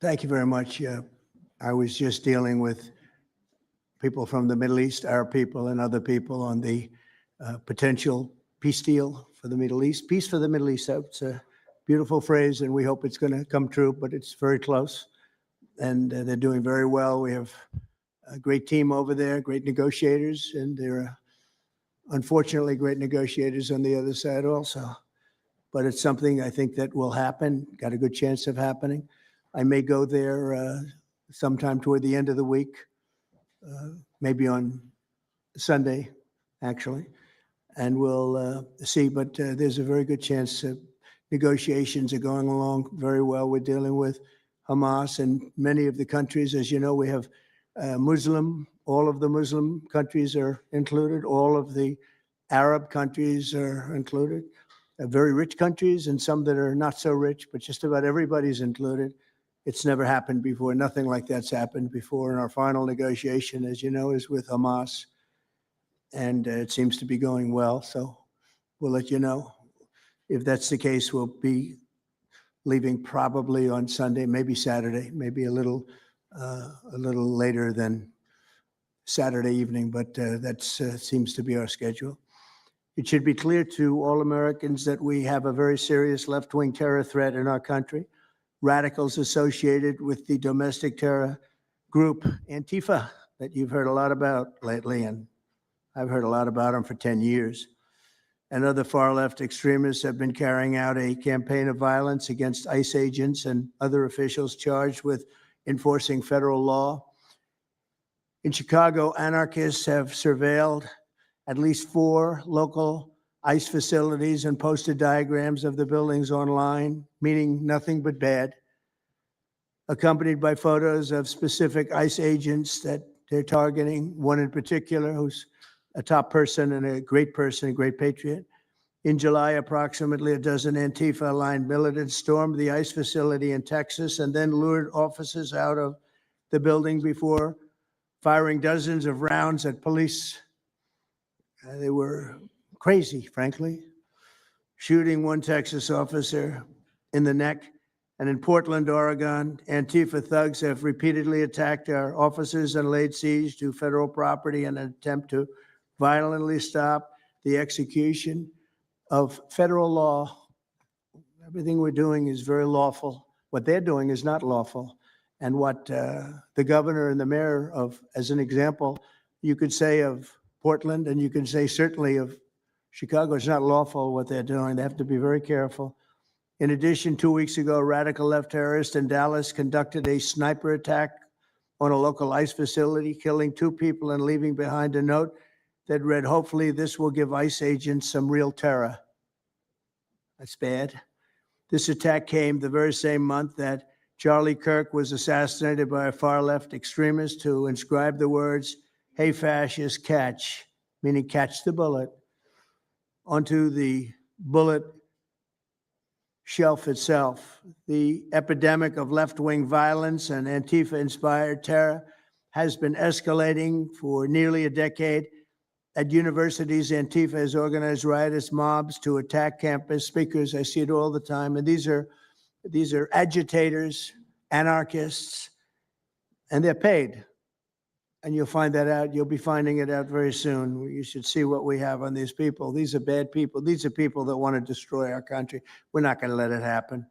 Thank you very much. I was just dealing with people from the Middle East, Arab people and other people on the potential peace deal for the Middle East. Peace for the Middle East, that's a beautiful phrase, and we hope it's going to come true, but it's very close. And they're doing very well. We have a great team over there, great negotiators, and there are unfortunately great negotiators on the other side also. But it's something I think that will happen, got a good chance of happening. I may go there sometime toward the end of the week, maybe on Sunday, actually, and we'll see. But there's a very good chance negotiations are going along very well. We're dealing with Hamas and many of the countries. As you know, we have all of the Muslim countries are included. All of the Arab countries are included. Very rich countries and some that are not so rich, but just about everybody's included. It's never happened before. Nothing like that's happened before. And our final negotiation, as you know, is with Hamas. And it seems to be going well. So we'll let you know. If that's the case, we'll be leaving probably on Sunday, maybe Saturday, maybe a little later than Saturday evening, but that seems to be our schedule. It should be clear to all Americans that we have a very serious left-wing terror threat in our country. Radicals associated with the domestic terror group ANTIFA that you've heard a lot about lately, and I've heard a lot about them for 10 years. And other far-left extremists have been carrying out a campaign of violence against ICE agents and other officials charged with enforcing federal law. In Chicago, anarchists have surveilled at least 4 local ICE facilities and posted diagrams of the buildings online, meaning nothing but bad, accompanied by photos of specific ICE agents that they're targeting, one in particular who's a top person and a great patriot. In July, approximately a dozen Antifa-aligned militants stormed the ICE facility in Texas and then lured officers out of the building before firing dozens of rounds at police. They were crazy, frankly, shooting one Texas officer in the neck. And in Portland, Oregon, Antifa thugs have repeatedly attacked our officers and laid siege to federal property in an attempt to violently stop the execution of federal law. Everything we're doing is very lawful. What they're doing is not lawful. And what the governor and the mayor of, as an example, you could say of Portland, and you can say certainly of Chicago, it's not lawful what they're doing. They have to be very careful. In addition, 2 weeks ago, radical left terrorists in Dallas conducted a sniper attack on a local ICE facility, killing 2 people and leaving behind a note that read, "Hopefully this will give ICE agents some real terror." That's bad. This attack came the very same month that Charlie Kirk was assassinated by a far-left extremist who inscribed the words, "Hey, fascist, catch," meaning catch the bullet, onto the bullet shelf itself. The epidemic of left-wing violence and Antifa-inspired terror has been escalating for nearly a decade. At universities, Antifa has organized riotous mobs to attack campus speakers. I see it all the time. And these are agitators, anarchists, and they're paid. And you'll find that out. You'll be finding it out very soon. You should see what we have on these people. These are bad people. These are people that want to destroy our country. We're not going to let it happen.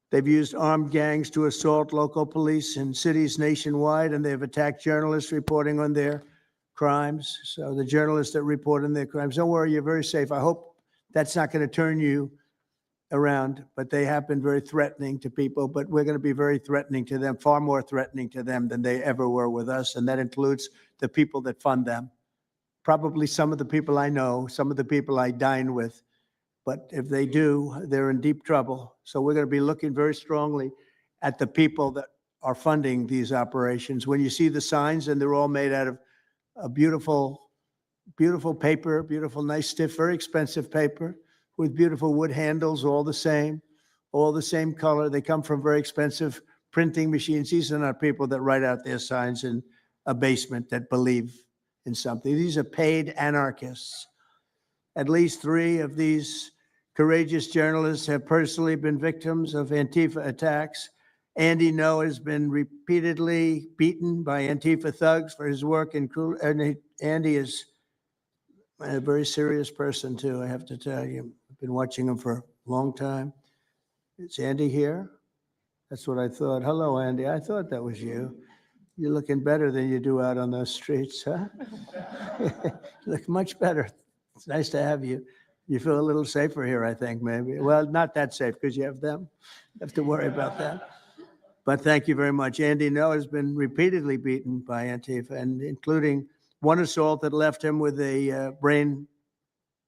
They've used armed gangs to assault local police in cities nationwide, and they've attacked journalists reporting on their crimes. So the journalists that report on their crimes, don't worry, you're very safe. I hope that's not going to turn you around, but they have been very threatening to people, but we're going to be very threatening to them, far more threatening to them than they ever were with us, and that includes the people that fund them. Probably some of the people I know, some of the people I dine with, but if they do, they're in deep trouble. So we're going to be looking very strongly at the people that are funding these operations. When you see the signs, and they're all made out of a beautiful, beautiful paper, beautiful, nice, stiff, very expensive paper, with beautiful wood handles, all the same color. They come from very expensive printing machines. These are not people that write out their signs in a basement that believe in something. These are paid anarchists. At least 3 of these courageous journalists have personally been victims of Antifa attacks. Andy No has been repeatedly beaten by Antifa thugs for his work in and Andy is a very serious person too, I have to tell you. I've been watching him for a long time. Is Andy here? That's what I thought. Hello, Andy. I thought that was you. You're looking better than you do out on those streets, huh? You look much better. It's nice to have you. You feel a little safer here, I think, maybe. Well, not that safe because you have them. You have to worry about that. But thank you very much. Andy No has been repeatedly beaten by Antifa, and including one assault that left him with a brain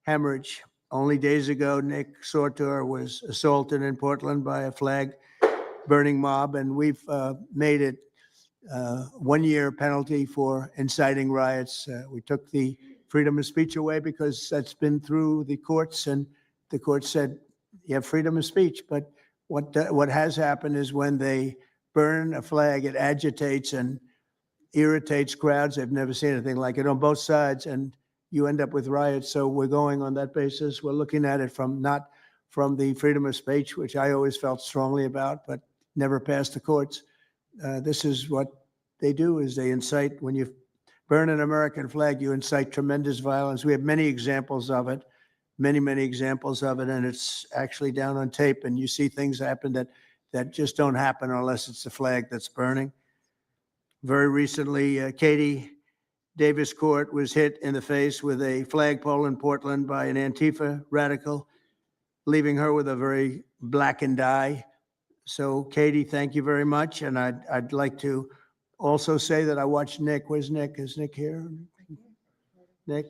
hemorrhage. Only days ago, Nick Sortor was assaulted in Portland by a flag-burning mob, and we've made it 1 year penalty for inciting riots. We took the freedom of speech away because that's been through the courts, and the court said you have freedom of speech. But what has happened is when they burn a flag, it agitates and irritates crowds. I've never seen anything like it on both sides, and you end up with riots. So we're going on that basis. We're looking at it from not from the freedom of speech, which I always felt strongly about, but never passed the courts. This is what they do: is they incite. When you burn an American flag, you incite tremendous violence. We have many examples of it, many examples of it, and it's actually down on tape. And you see things happen that just don't happen unless it's the flag that's burning. Very recently, Katie Davis Court was hit in the face with a flagpole in Portland by an Antifa radical, leaving her with a very blackened eye. So, Katie, thank you very much. And I'd like to also say that I watched Nick. Where's Nick? Is Nick here? Nick?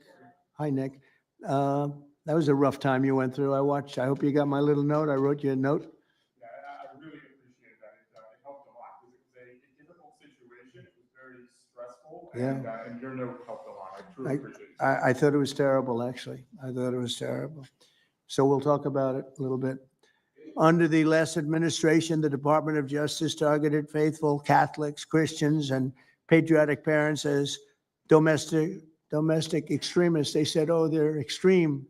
Hi, Nick. That was a rough time you went through. I hope you got my little note. I wrote you a note. Yeah, I really appreciated that. It helped a lot because it was a difficult situation. It was very stressful, and your note helped a lot. I truly appreciate it. I thought it was terrible, actually. I thought it was terrible. So we'll talk about it a little bit. Under the last administration, the Department of Justice targeted faithful Catholics, Christians, and patriotic parents as domestic extremists. They said, oh, they're extreme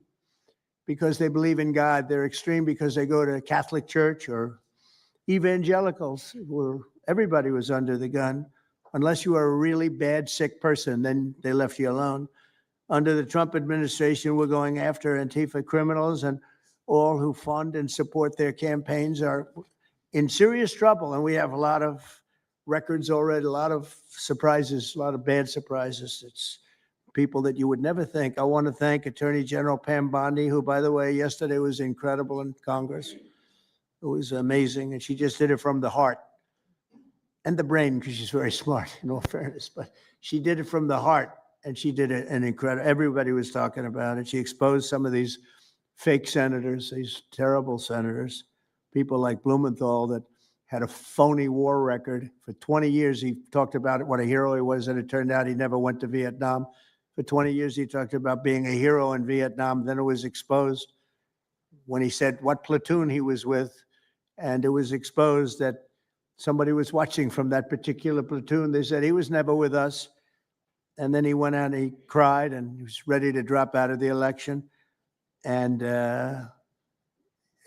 because they believe in God. They're extreme because they go to Catholic church, or evangelicals, where everybody was under the gun. Unless you are a really bad, sick person, then they left you alone. Under the Trump administration, we're going after Antifa criminals, and all who fund and support their campaigns are in serious trouble. And we have a lot of records already, a lot of surprises, a lot of bad surprises. It's people that you would never think. I want to thank Attorney General Pam Bondi, who, by the way, yesterday was incredible in Congress. It was amazing. And she just did it from the heart and the brain, because she's very smart, in all fairness. But she did it from the heart, and she did it an incredible. Everybody was talking about it. She exposed some of these fake senators, these terrible senators, people like Blumenthal that had a phony war record. For 20 years, he talked about it, what a hero he was, and it turned out he never went to Vietnam. For 20 years, he talked about being a hero in Vietnam. Then it was exposed when he said what platoon he was with, and it was exposed that somebody was watching from that particular platoon. They said he was never with us. And then he went out and he cried, and he was ready to drop out of the election. And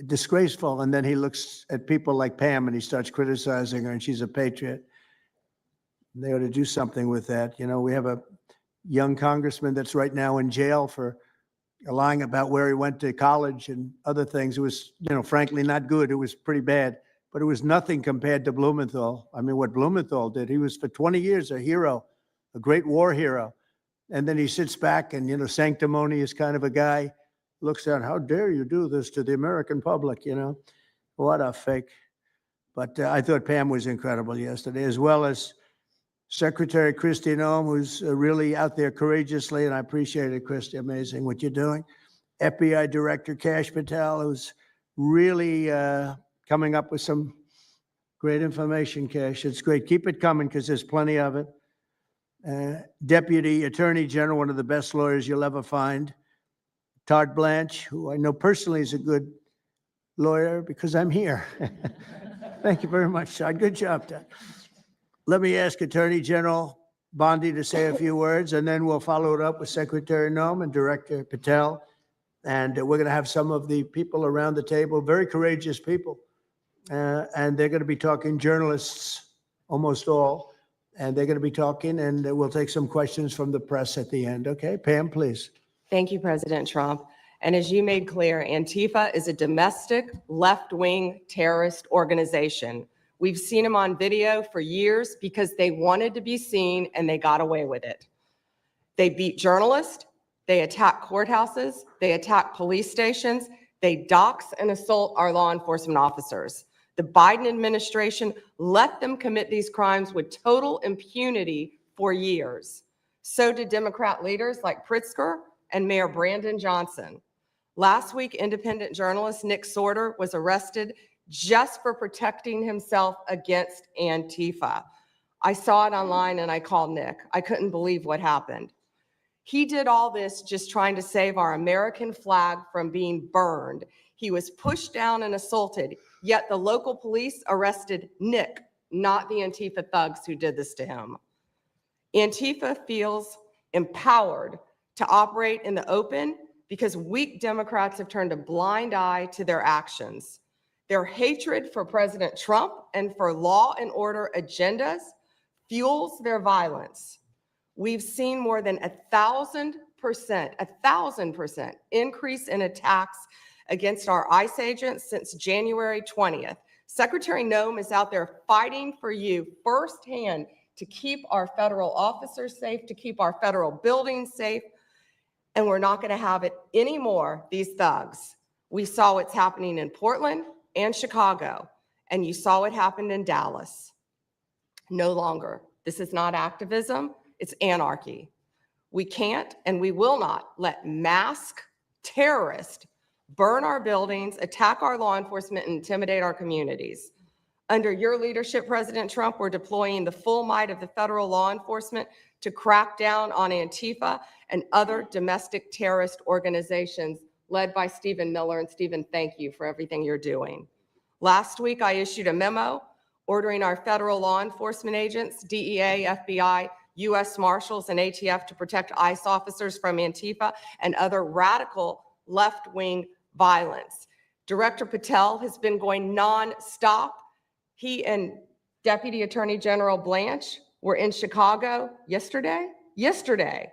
disgraceful. And then he looks at people like Pam and he starts criticizing her, and she's a patriot. And they ought to do something with that. You know, we have a young congressman that's right now in jail for lying about where he went to college and other things. It was, you know, frankly, not good. It was pretty bad, but it was nothing compared to Blumenthal. I mean, what Blumenthal did, he was for 20 years a hero, a great war hero. And then he sits back and, you know, sanctimonious kind of a guy, looks at, how dare you do this to the American public, you know? What a fake. But I thought Pam was incredible yesterday, as well as Secretary Kristi Noem, who's really out there courageously, and I appreciate it, Kristi, amazing what you're doing. FBI Director Kash Patel, who's really coming up with some great information, Kash. It's great. Keep it coming, because there's plenty of it. Deputy Attorney General, one of the best lawyers you'll ever find, Todd Blanche, who I know personally is a good lawyer because I'm here. Thank you very much, Todd. Good job, Todd. Let me ask Attorney General Bondi to say a few words, and then we'll follow it up with Secretary Noem and Director Patel. And we're going to have some of the people around the table, very courageous people, and they're going to be talking journalists, almost all, and they're going to be talking, and we'll take some questions from the press at the end. Okay, Pam, please. Thank you, President Trump. And as you made clear, Antifa is a domestic left-wing terrorist organization. We've seen them on video for years because they wanted to be seen and they got away with it. They beat journalists, they attack courthouses, they attack police stations, they dox and assault our law enforcement officers. The Biden administration let them commit these crimes with total impunity for years. So did Democrat leaders like Pritzker and Mayor Brandon Johnson. Last week, independent journalist Nick Sorter was arrested just for protecting himself against Antifa. I saw it online and I called Nick. I couldn't believe what happened. He did all this just trying to save our American flag from being burned. He was pushed down and assaulted, yet the local police arrested Nick, not the Antifa thugs who did this to him. Antifa feels empowered to operate in the open because weak Democrats have turned a blind eye to their actions. Their hatred for President Trump and for law and order agendas fuels their violence. We've seen more than 1,000% increase in attacks against our ICE agents since January 20th. Secretary Noem is out there fighting for you firsthand to keep our federal officers safe, to keep our federal buildings safe, and we're not going to have it anymore, these thugs. We saw what's happening in Portland and Chicago, and you saw what happened in Dallas. No longer. This is not activism, it's anarchy. We can't and we will not let masked terrorists burn our buildings, attack our law enforcement, and intimidate our communities. Under your leadership, President Trump, we're deploying the full might of the federal law enforcement to crack down on Antifa and other domestic terrorist organizations led by Stephen Miller. And Stephen, thank you for everything you're doing. Last week, I issued a memo ordering our federal law enforcement agents, DEA, FBI, U.S. Marshals, and ATF to protect ICE officers from Antifa and other radical left-wing violence. Director Patel has been going nonstop. He and Deputy Attorney General Blanche were in Chicago yesterday.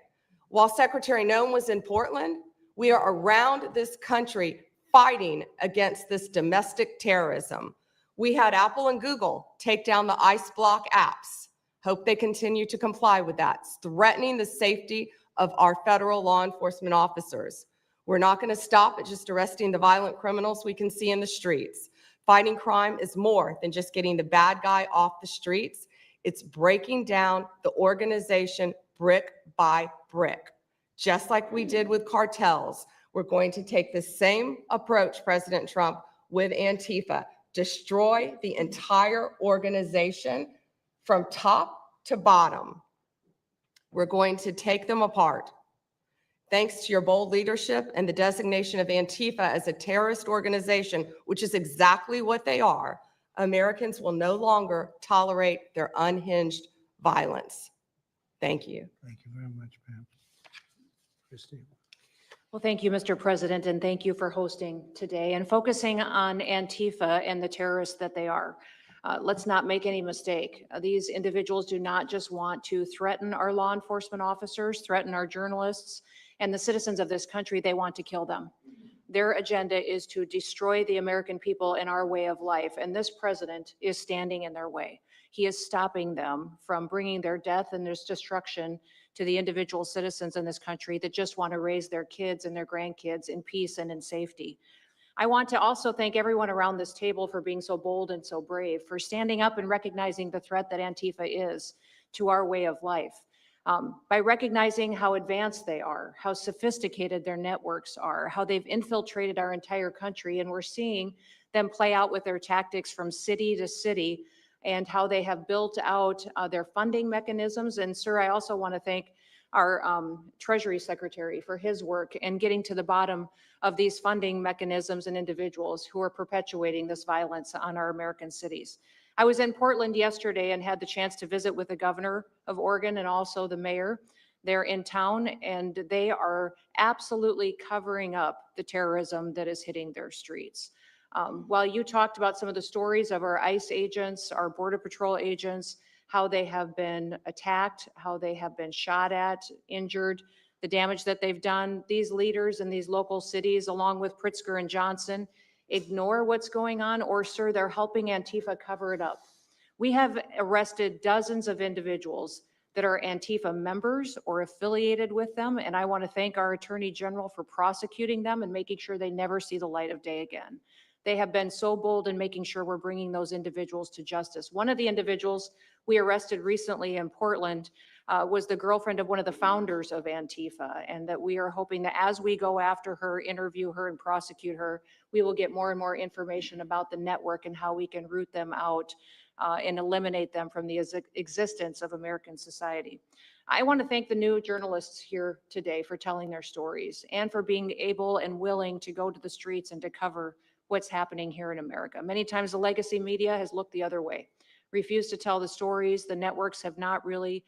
While Secretary Noem was in Portland, we are around this country fighting against this domestic terrorism. We had Apple and Google take down the ICE block apps. Hope they continue to comply with that. It's threatening the safety of our federal law enforcement officers. We're not going to stop at just arresting the violent criminals we can see in the streets. Fighting crime is more than just getting the bad guy off the streets. It's breaking down the organization brick by brick. Just like we did with cartels, we're going to take the same approach, President Trump, with Antifa. Destroy the entire organization from top to bottom. We're going to take them apart. Thanks to your bold leadership and the designation of Antifa as a terrorist organization, which is exactly what they are, Americans will no longer tolerate their unhinged violence. Thank you. Thank you very much, Pam. Christine. Well, thank you, Mr. President, and thank you for hosting today and focusing on Antifa and the terrorists that they are. Let's not make any mistake. These individuals do not just want to threaten our law enforcement officers, threaten our journalists, and the citizens of this country. They want to kill them. Their agenda is to destroy the American people and our way of life, and this president is standing in their way. He is stopping them from bringing their death and their destruction to the individual citizens in this country that just want to raise their kids and their grandkids in peace and in safety. I want to also thank everyone around this table for being so bold and so brave, for standing up and recognizing the threat that Antifa is to our way of life. By recognizing how advanced they are, how sophisticated their networks are, how they've infiltrated our entire country, and we're seeing them play out with their tactics from city to city, and how they have built out their funding mechanisms. And sir, I also want to thank our Treasury Secretary for his work in getting to the bottom of these funding mechanisms and individuals who are perpetuating this violence on our American cities. I was in Portland yesterday and had the chance to visit with the governor of Oregon and also the mayor. They're in town and they are absolutely covering up the terrorism that is hitting their streets. While you talked about some of the stories of our ICE agents, our Border Patrol agents, how they have been attacked, how they have been shot at, injured, the damage that they've done, these leaders in these local cities, along with Pritzker and Johnson, ignore what's going on, or, sir, they're helping Antifa cover it up. We have arrested dozens of individuals that are Antifa members or affiliated with them, and I want to thank our Attorney General for prosecuting them and making sure they never see the light of day again. They have been so bold in making sure we're bringing those individuals to justice. One of the individuals we arrested recently in Portland was the girlfriend of one of the founders of Antifa, and that we are hoping that as we go after her, interview her, and prosecute her, we will get more and more information about the network and how we can root them out and eliminate them from the existence of American society. I want to thank the new journalists here today for telling their stories and for being able and willing to go to the streets and to cover what's happening here in America. Many times the legacy media has looked the other way, refused to tell the stories. The networks have not really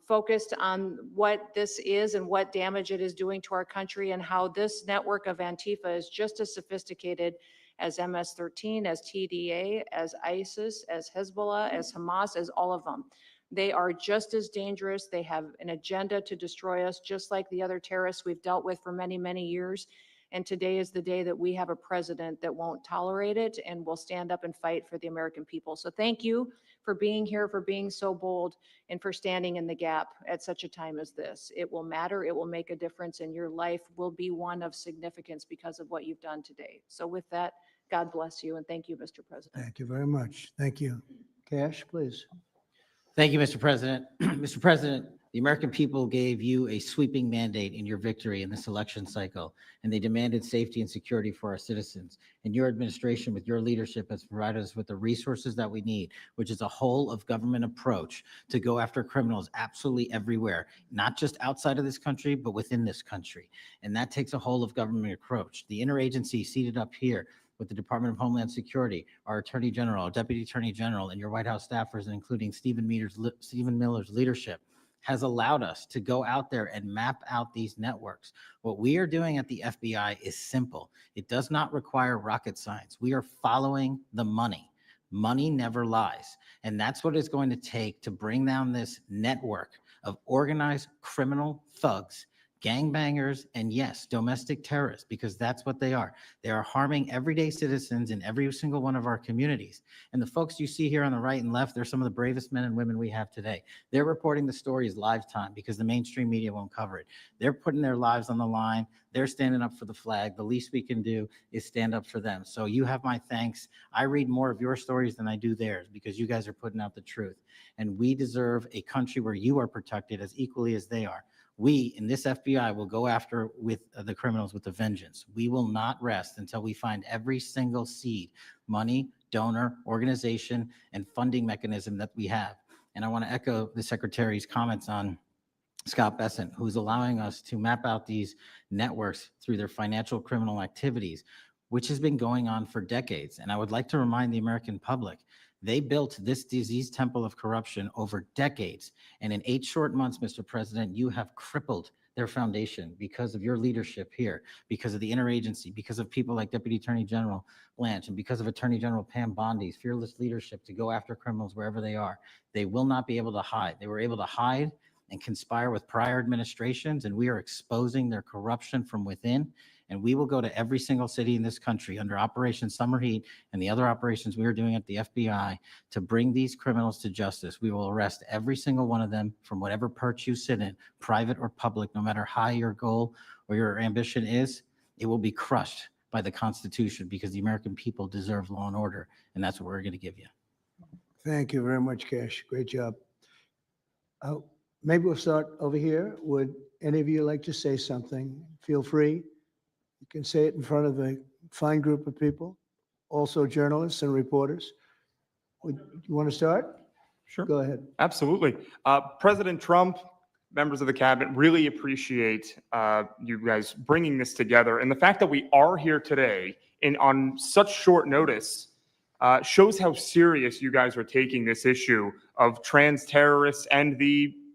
focused on what this is and what damage it is doing to our country, and how this network of Antifa is just as sophisticated as MS-13, as TDA, as ISIS, as Hezbollah, as Hamas, as all of them. They are just as dangerous. They have an agenda to destroy us, just like the other terrorists we've dealt with for many, many years. And today is the day that we have a president that won't tolerate it and will stand up and fight for the American people. So thank you for being here, for being so bold, and for standing in the gap at such a time as this. It will matter. It will make a difference, and your life will be one of significance because of what you've done today. So with that, God bless you, and thank you, Mr. President. Thank you very much. Thank you. Cash, please. Thank you, Mr. President. Mr. President, the American people gave you a sweeping mandate in your victory in this election cycle, and they demanded safety and security for our citizens. And your administration, with your leadership, has provided us with the resources that we need, which is a whole of government approach to go after criminals absolutely everywhere, not just outside of this country, but within this country. And that takes a whole of government approach. The interagency seated up here with the Department of Homeland Security, our Attorney General, our Deputy Attorney General, and your White House staffers, including Stephen Miller's leadership, has allowed us to go out there and map out these networks. What we are doing at the FBI is simple. It does not require rocket science. We are following the money. Money never lies. And that's what it's going to take to bring down this network of organized criminal thugs, gangbangers, and yes, domestic terrorists, because that's what they are. They are harming everyday citizens in every single one of our communities. And the folks you see here on the right and left, they're some of the bravest men and women we have today. They're reporting the stories live time because the mainstream media won't cover it. They're putting their lives on the line. They're standing up for the flag. The least we can do is stand up for them. So you have my thanks. I read more of your stories than I do theirs because you guys are putting out the truth. And we deserve a country where you are protected as equally as they are. We in this FBI will go after with the criminals with a vengeance. We will not rest until we find every single seed, money, donor, organization, and funding mechanism that we have. And I want to echo the Secretary's comments on Scott Bessent, who's allowing us to map out these networks through their financial criminal activities, which has been going on for decades. And I would like to remind the American public, they built this disease temple of corruption over decades. And in 8 short months, Mr. President, you have crippled their foundation because of your leadership here, because of the interagency, because of people like Deputy Attorney General Blanche, and because of Attorney General Pam Bondi's fearless leadership to go after criminals wherever they are. They will not be able to hide. They were able to hide and conspire with prior administrations, and we are exposing their corruption from within. And we will go to every single city in this country under Operation Summer Heat and the other operations we are doing at the FBI to bring these criminals to justice. We will arrest every single one of them from whatever perch you sit in, private or public, no matter how your goal or your ambition is. It will be crushed by the Constitution because the American people deserve law and order, and that's what we're going to give you. Thank you very much, Cash. Great job. Maybe we'll start over here. Would any of you like to say something? Feel free. You can say it in front of a fine group of people, also journalists and reporters. You want to start? Sure. Go ahead. Absolutely. President Trump, members of the cabinet, really appreciate you guys bringing this together. And the fact that we are here today and on such short notice shows how serious you guys are taking this issue of trans terrorists and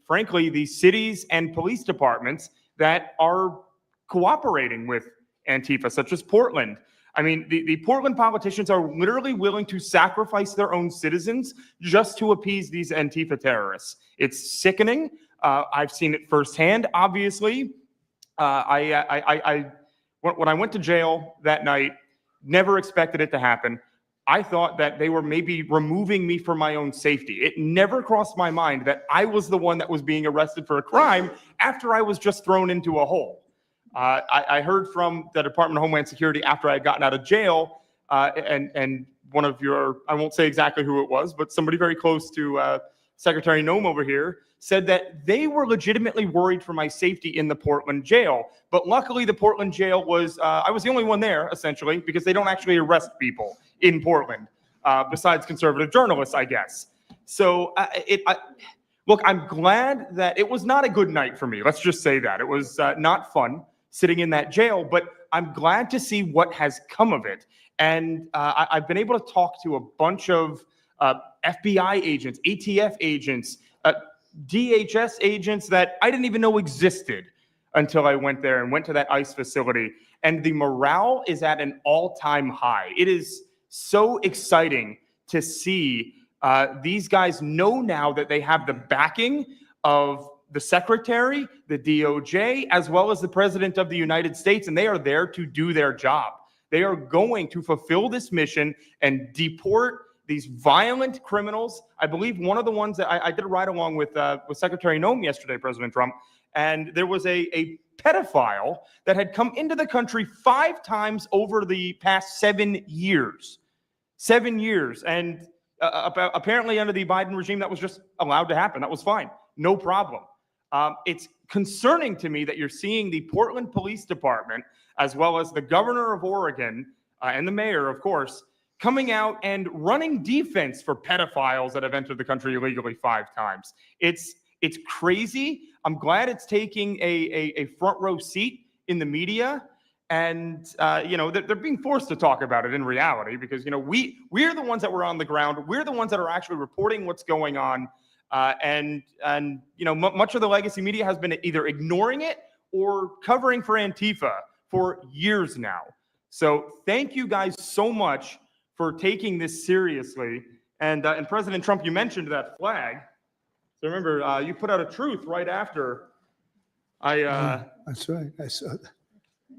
frankly, the cities and police departments that are cooperating with Antifa, such as Portland. I mean, the Portland politicians are literally willing to sacrifice their own citizens just to appease these Antifa terrorists. It's sickening. I've seen it firsthand, obviously. When I went to jail that night, never expected it to happen. I thought that they were maybe removing me for my own safety. It never crossed my mind that I was the one that was being arrested for a crime after I was just thrown into a hole. I heard from the Department of Homeland Security after I had gotten out of jail, and one of your, I won't say exactly who it was, but somebody very close to Secretary Noem over here said that they were legitimately worried for my safety in the Portland jail. But luckily, the Portland jail was, I was the only one there, essentially, because they don't actually arrest people in Portland, besides conservative journalists, I guess. So look, I'm glad that it was not a good night for me. Let's just say that. It was not fun sitting in that jail, but I'm glad to see what has come of it. And I've been able to talk to a bunch of FBI agents, ATF agents, DHS agents that I didn't even know existed until I went there and went to that ICE facility. And the morale is at an all-time high. It is so exciting to see these guys know now that they have the backing of the secretary, the DOJ, as well as the president of the United States, and they are there to do their job. They are going to fulfill this mission and deport these violent criminals. I believe one of the ones that I did a ride along with Secretary Noem yesterday, President Trump, and there was a pedophile that had come into the country 5 times over the past 7 years. 7 years. And apparently under the Biden regime, that was just allowed to happen. That was fine. No problem. It's concerning to me that you're seeing the Portland Police Department, as well as the governor of Oregon and the mayor, of course, coming out and running defense for pedophiles that have entered the country illegally 5 times. It's crazy. I'm glad it's taking a front row seat in the media. And, they're being forced to talk about it in reality because, we're the ones that were on the ground. We're the ones that are actually reporting what's going on. Much of the legacy media has been either ignoring it or covering for Antifa for years now. So thank you guys so much for taking this seriously. And President Trump, you mentioned that flag. So remember, you put out a truth right after That's right. I saw that.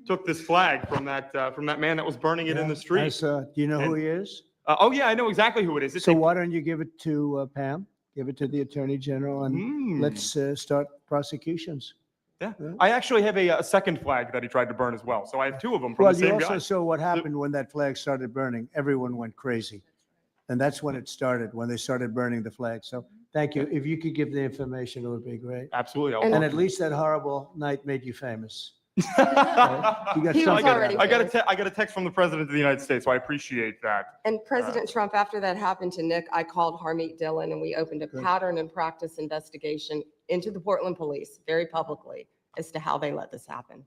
took this flag from that man that was burning it in the street. Do you know who he is? Oh yeah, I know exactly who it is. So why don't you give it to Pam? Give it to the Attorney General and let's start prosecutions. Yeah. I actually have a second flag that he tried to burn as well. So I have 2 of them from Well, the you same also guy. saw what happened when that flag started burning. Everyone went crazy. And that's when it started, when they started burning the flag. So thank you. If you could give the information, it would be great. Absolutely. And at least that horrible night made you famous. You got He was something already out of it. I got a text from the president of the United States, so I appreciate that. And President Trump, after that happened to Nick, I called Harmeet Dillon and we opened a pattern and practice investigation into the Portland police very publicly as to how they let this happen.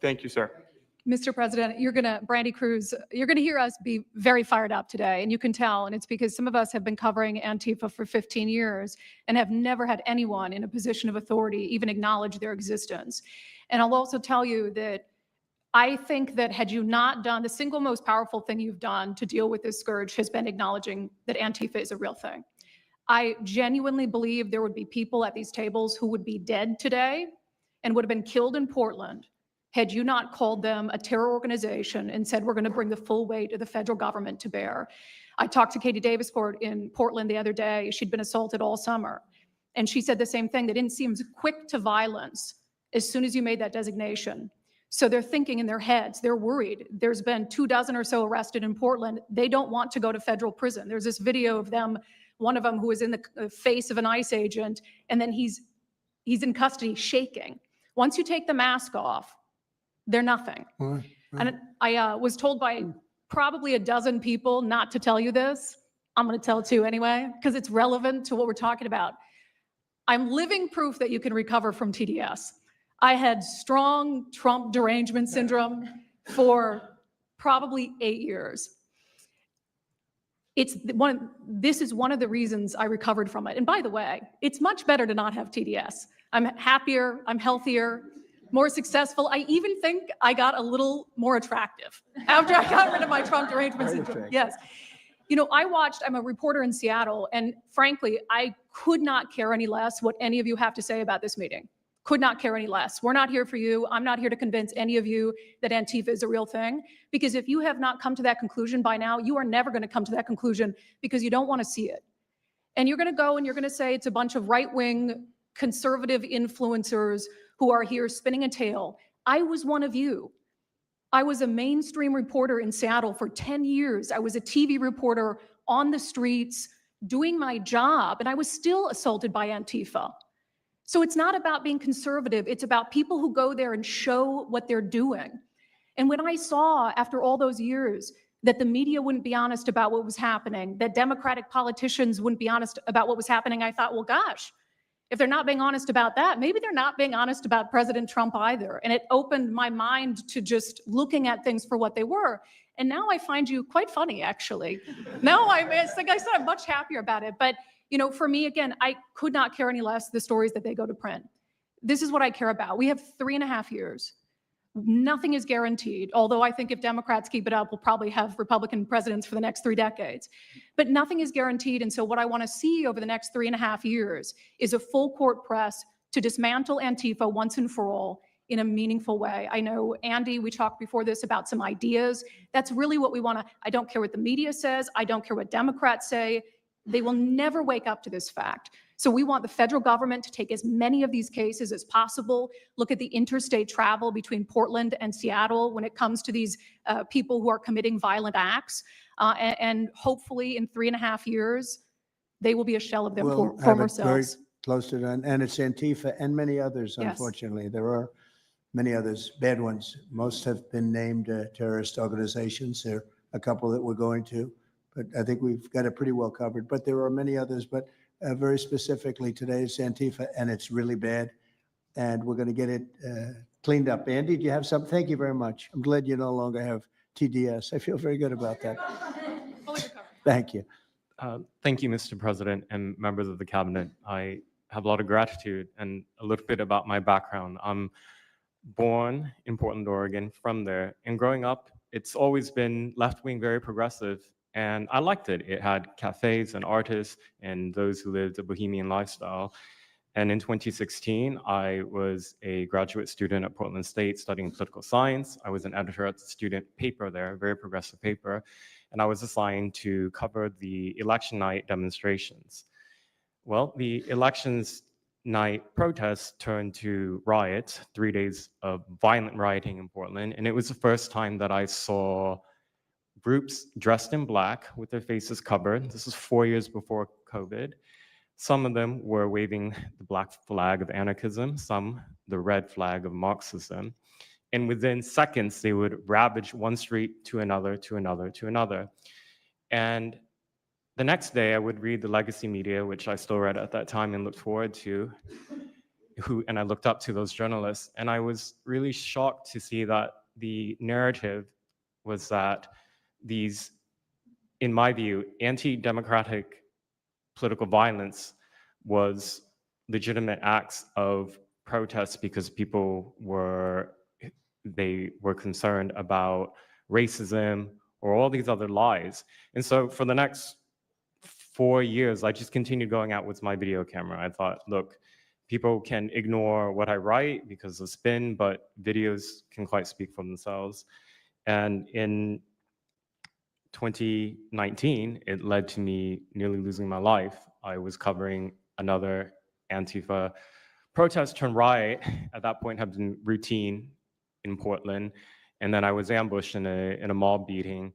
Thank you, sir. Mr. President, Brandy Cruz, you're going to hear us be very fired up today, and you can tell, and it's because some of us have been covering Antifa for 15 years and have never had anyone in a position of authority even acknowledge their existence. And I'll also tell you that I think that had you not done, the single most powerful thing you've done to deal with this scourge has been acknowledging that Antifa is a real thing. I genuinely believe there would be people at these tables who would be dead today and would have been killed in Portland had you not called them a terror organization and said, we're going to bring the full weight of the federal government to bear. I talked to Katie Davisford in Portland the other day. She'd been assaulted all summer. And she said the same thing. They didn't seem quick to violence as soon as you made that designation. So they're thinking in their heads, they're worried. There's been 24 or so arrested in Portland. They don't want to go to federal prison. There's this video of them, one of them who was in the face of an ICE agent, and then he's in custody shaking. Once you take the mask off, they're nothing. Right. And I was told by probably a dozen people not to tell you this. I'm going to tell it to you anyway, because it's relevant to what we're talking about. I'm living proof that you can recover from TDS. I had strong Trump derangement syndrome for probably 8 years. This is one of the reasons I recovered from it. And by the way, it's much better to not have TDS. I'm happier, I'm healthier. more successful. I even think I got a little more attractive after I got rid of my Trump derangement Very syndrome. attractive. Yes. You know, I'm a reporter in Seattle, and frankly, I could not care any less what any of you have to say about this meeting. Could not care any less. We're not here for you. I'm not here to convince any of you that Antifa is a real thing, because if you have not come to that conclusion by now, you are never going to come to that conclusion because you don't want to see it. And you're going to go and you're going to say it's a bunch of right-wing conservative influencers who are here spinning a tale. I was one of you. I was a mainstream reporter in Seattle for 10 years. I was a TV reporter on the streets doing my job, and I was still assaulted by Antifa. So it's not about being conservative. It's about people who go there and show what they're doing. And when I saw, after all those years, that the media wouldn't be honest about what was happening, that Democratic politicians wouldn't be honest about what was happening, I thought, well, gosh, if they're not being honest about that, maybe they're not being honest about President Trump either. And it opened my mind to just looking at things for what they were. And now I find you quite funny, actually. Now like I said, I'm much happier about it. But you know, for me, again, I could not care any less the stories that they go to print. This is what I care about. We have 3.5 years. Nothing is guaranteed, although I think if Democrats keep it up, we'll probably have Republican presidents for the next 3 decades. But nothing is guaranteed. And so what I want to see over the next 3.5 years is a full court press to dismantle Antifa once and for all in a meaningful way. I know, Andy, we talked before this about some ideas. That's really what we want to. I don't care what the media says. I don't care what Democrats say. They will never wake up to this fact. So we want the federal government to take as many of these cases as possible, look at the interstate travel between Portland and Seattle when it comes to these people who are committing violent acts. And hopefully in 3.5 years, they will be a shell of their We'll have former it very selves. close to that. And it's Antifa and many others, Yes. unfortunately. There are many others, bad ones. Most have been named terrorist organizations. There are a couple that we're going to, but I think we've got it pretty well covered. But there are many others. But very specifically today, it's Antifa, and it's really bad. And we're going to get it cleaned up. Andy, do you have something? Thank you very much. I'm glad you no longer have TDS. I feel very good about that. Thank you. Thank you, Mr. President and members of the cabinet. I have a lot of gratitude, and a little bit about my background. I'm born in Portland, Oregon, from there. And growing up, it's always been left-wing, very progressive. And I liked it. It had cafes and artists and those who lived a bohemian lifestyle. And in 2016, I was a graduate student at Portland State studying political science. I was an editor at the student paper there, a very progressive paper. And I was assigned to cover the election night demonstrations. Well, the elections night protests turned to riots, 3 days of violent rioting in Portland. And it was the first time that I saw groups dressed in black with their faces covered. This was 4 years before COVID. Some of them were waving the black flag of anarchism, some the red flag of Marxism. And within seconds, they would ravage one street to another, to another, to another. And the next day, I would read the legacy media, which I still read at that time and looked forward to, and I looked up to those journalists. And I was really shocked to see that the narrative was that these, in my view, anti-democratic political violence was legitimate acts of protest because people were concerned about racism or all these other lies. And so for the next 4 years, I just continued going out with my video camera. I thought, look, people can ignore what I write because of spin, but videos can quite speak for themselves. And in 2019, it led to me nearly losing my life. I was covering another Antifa protest turned riot. At that point, had been routine in Portland, and then I was ambushed in a mob beating.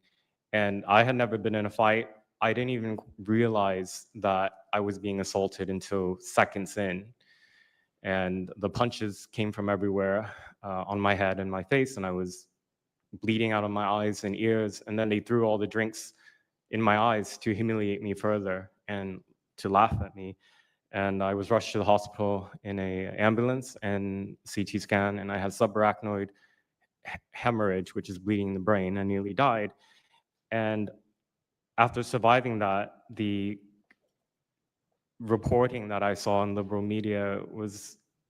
And I had never been in a fight. I didn't even realize that I was being assaulted until seconds in, and the punches came from everywhere on my head and my face, and I was bleeding out of my eyes and ears, and then they threw all the drinks in my eyes to humiliate me further and to laugh at me. And I was rushed to the hospital in an ambulance and CT scan, and I had subarachnoid hemorrhage, which is bleeding in the brain. I nearly died. And after surviving that, the reporting that I saw in liberal media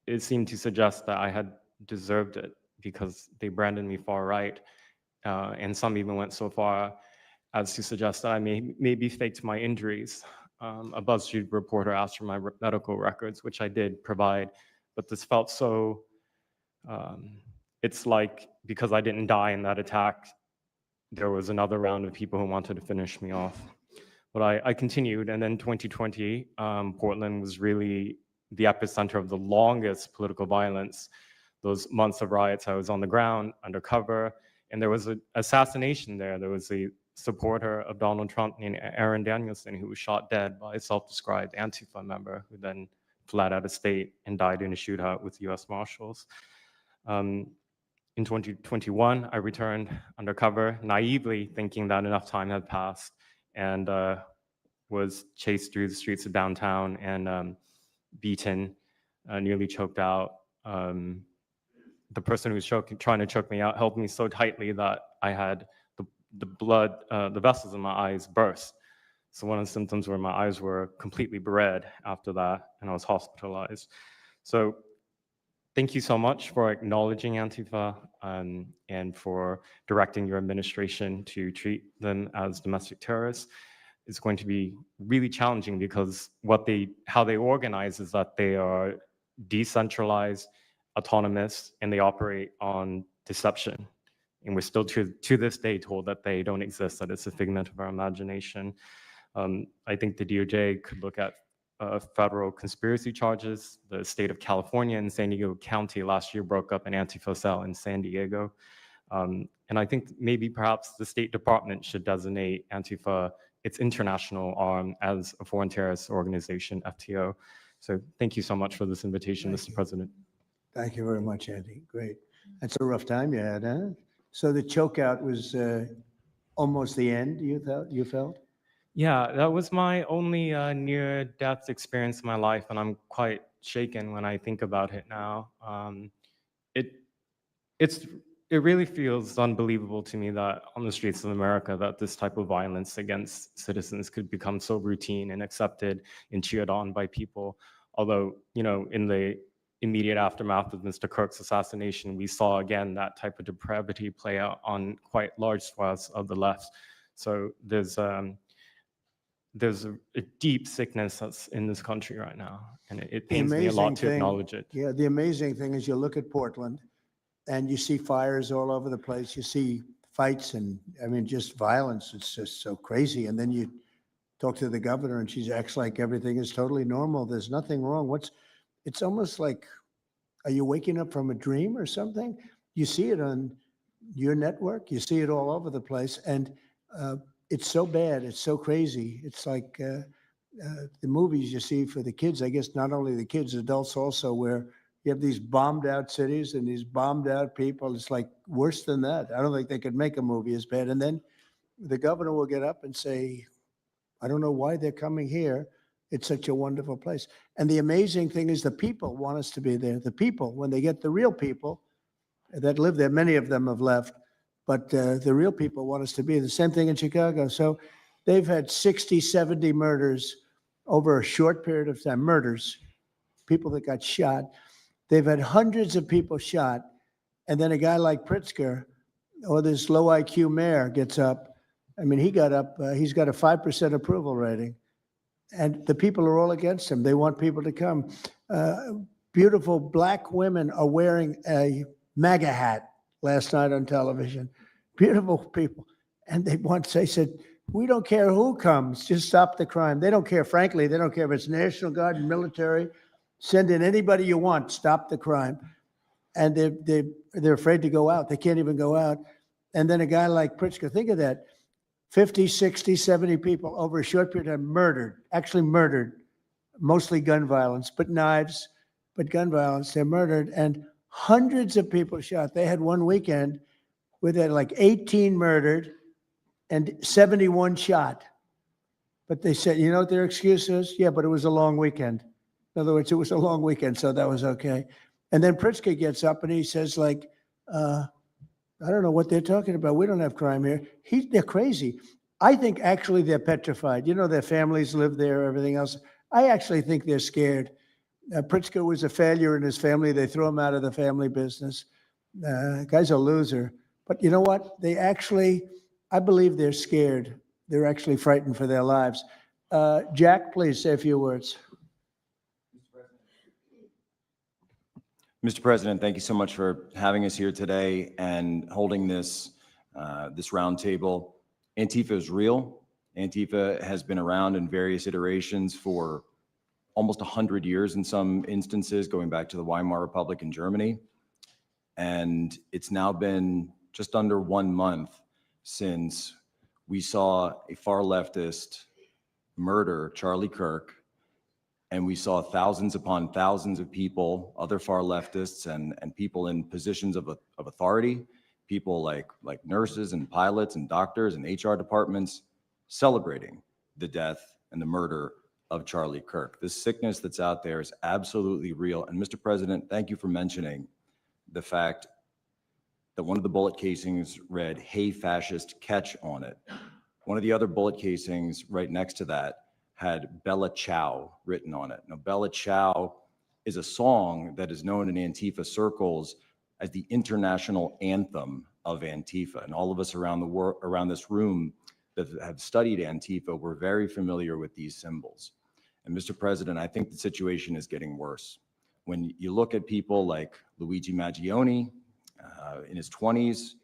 it seemed to suggest that I had deserved it because they branded me far right. And some even went so far as to suggest that I maybe faked my injuries. A BuzzFeed reporter asked for my medical records, which I did provide, but this felt so, it's like because I didn't die in that attack, there was another round of people who wanted to finish me off. But I continued, and then 2020, Portland was really the epicenter of the longest political violence. Those months of riots, I was on the ground, undercover, and there was an assassination there. There was a supporter of Donald Trump named Aaron Danielson who was shot dead by a self-described ANTIFA member who then fled out of state and died in a shootout with US Marshals. In 2021, I returned undercover, naively thinking that enough time had passed, and was chased through the streets of downtown and beaten, nearly choked out. The person who was trying to choke me out held me so tightly that I had the blood, the vessels in my eyes burst. So one of the symptoms were my eyes were completely red after that, and I was hospitalized. So thank you so much for acknowledging Antifa and for directing your administration to treat them as domestic terrorists. It's going to be really challenging because how they organize is that they are decentralized, autonomous, and they operate on deception. And we're still to this day told that they don't exist, that it's a figment of our imagination. I think the DOJ could look at federal conspiracy charges. The state of California and San Diego County last year broke up an Antifa cell in San Diego. And I think maybe perhaps the State Department should designate Antifa its international arm as a foreign terrorist organization, FTO. So thank you so much for this invitation, Mr. President. Thank you very much, Andy. Great. That's a rough time you had, huh? So the chokeout was almost the end, you felt? Yeah, that was my only near-death experience in my life, and I'm quite shaken when I think about it now. It really feels unbelievable to me that on the streets of America that this type of violence against citizens could become so routine and accepted and cheered on by people. Although, in the immediate aftermath of Mr. Kirk's assassination, we saw again that type of depravity play out on quite large swaths of the left. So there's a deep sickness that's in this country right now, and it pains me a lot to acknowledge it. Yeah, the amazing thing is you look at Portland and you see fires all over the place. You see fights and, just violence. It's just so crazy. And then you talk to the governor and she acts like everything is totally normal. There's nothing wrong. It's almost like, are you waking up from a dream or something? You see it on your network. You see it all over the place. And it's so bad. It's so crazy. It's like the movies you see for the kids, I guess not only the kids, adults also, where you have these bombed out cities and these bombed out people. It's like worse than that. I don't think they could make a movie as bad. And then the governor will get up and say, I don't know why they're coming here. It's such a wonderful place. And the amazing thing is the people want us to be there. The people, when they get the real people that live there, many of them have left, but the real people want us to be. The same thing in Chicago. So they've had 60, 70 murders over a short period of time, murders, people that got shot. They've had hundreds of people shot. And then a guy like Pritzker or this low IQ mayor gets up. He got up, he's got a 5% approval rating. And the people are all against him. They want people to come. Beautiful black women are wearing a MAGA hat last night on television. Beautiful people. And they said, we don't care who comes, just stop the crime. They don't care, frankly, they don't care if it's National Guard and military. Send in anybody you want, stop the crime. And they're afraid to go out. They can't even go out. And then a guy like Pritzker, think of that, 50, 60, 70 people over a short period of time actually murdered, mostly gun violence, but knives, but gun violence, they're murdered, and hundreds of people shot. They had one weekend where they had like 18 murdered and 71 shot. But they said, you know what their excuse is? Yeah, but it was a long weekend. In other words, it was a long weekend, so that was okay. And then Pritzker gets up and he says, I don't know what they're talking about. We don't have crime here. They're crazy. I think actually they're petrified. Their families live there, everything else. I actually think they're scared. Pritzker was a failure in his family. They threw him out of the family business. Guy's a loser. But you know what? They actually, I believe they're scared. They're actually frightened for their lives. Jack, please say a few words. Mr. President, thank you so much for having us here today and holding this roundtable. Antifa is real. Antifa has been around in various iterations for almost 100 years in some instances, going back to the Weimar Republic in Germany. And it's now been just under 1 month since we saw a far leftist murder Charlie Kirk, and we saw thousands upon thousands of people, other far leftists and people in positions of authority, people like nurses and pilots and doctors and HR departments celebrating the death and the murder of Charlie Kirk. This sickness that's out there is absolutely real. And Mr. President, thank you for mentioning the fact that one of the bullet casings read, "Hey fascist, catch" on it. One of the other bullet casings right next to that had Bella Ciao written on it. Now, Bella Ciao is a song that is known in Antifa circles as the international anthem of Antifa. And all of us around the world, around this room that have studied Antifa, we're very familiar with these symbols. And Mr. President, I think the situation is getting worse. When you look at people like Luigi Maggioni in his 20s,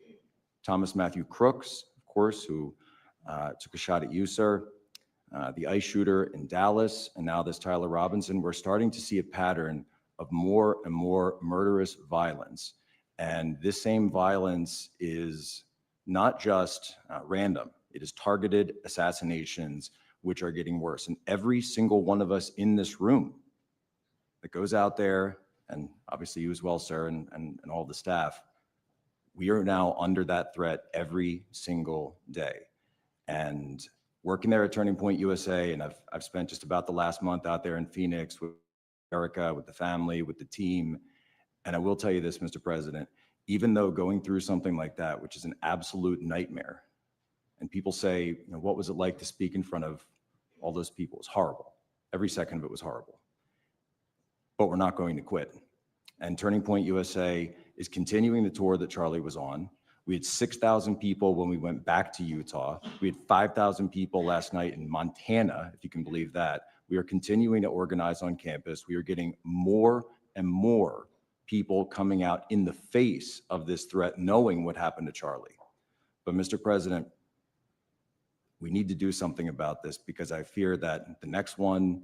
Thomas Matthew Crooks, of course, who took a shot at you, sir, the ICE shooter in Dallas, and now this Tyler Robinson, we're starting to see a pattern of more and more murderous violence. And this same violence is not just random. It is targeted assassinations, which are getting worse. And every single one of us in this room that goes out there, and obviously you as well, sir, and all the staff, we are now under that threat every single day. And working there at Turning Point USA, and I've spent just about the last month out there in Phoenix with Erica, with the family, with the team. And I will tell you this, Mr. President, even though going through something like that, which is an absolute nightmare, and people say, you know, what was it like to speak in front of all those people? It was horrible. Every second of it was horrible. But we're not going to quit. And Turning Point USA is continuing the tour that Charlie was on. We had 6,000 people when we went back to Utah. We had 5,000 people last night in Montana, if you can believe that. We are continuing to organize on campus. We are getting more and more people coming out in the face of this threat, knowing what happened to Charlie. But Mr. President, we need to do something about this, because I fear that the next one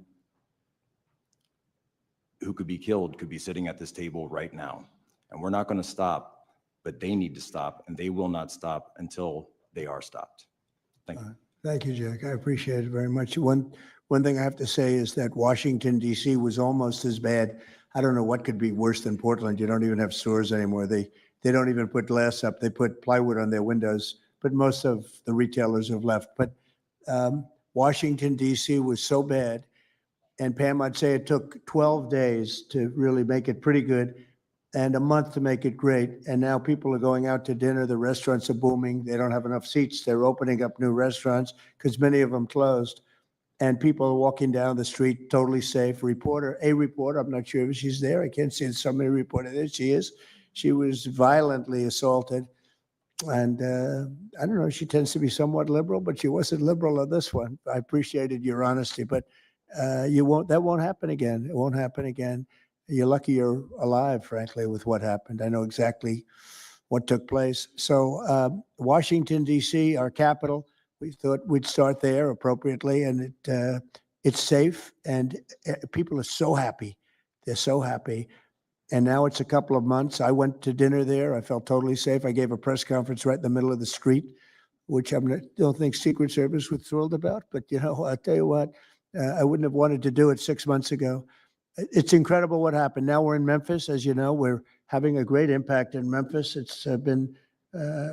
who could be killed could be sitting at this table right now. And we're not going to stop, but they need to stop, and they will not stop until they are stopped. Thank you. Thank you, Jack. I appreciate it very much. One thing I have to say is that Washington, D.C. was almost as bad. I don't know what could be worse than Portland. You don't even have stores anymore. They don't even put glass up. They put plywood on their windows, but most of the retailers have left. But Washington, D.C. was so bad. And Pam, I'd say it took 12 days to really make it pretty good and a month to make it great. And now people are going out to dinner. The restaurants are booming. They don't have enough seats. They're opening up new restaurants because many of them closed. And people are walking down the street totally safe. A reporter, I'm not sure if she's there. I can't see somebody reported it. She is. She was violently assaulted. And I don't know, she tends to be somewhat liberal, but she wasn't liberal on this one. I appreciated your honesty, but that won't happen again. It won't happen again. You're lucky you're alive, frankly, with what happened. I know exactly what took place. So Washington, D.C., our capital, we thought we'd start there appropriately, and it's safe, and people are so happy. They're so happy. And now it's a couple of months. I went to dinner there. I felt totally safe. I gave a press conference right in the middle of the street, which I don't think Secret Service was thrilled about. But, you know, I'll tell you what, I wouldn't have wanted to do it 6 months ago. It's incredible what happened. Now we're in Memphis. As you know, we're having a great impact in Memphis. It's been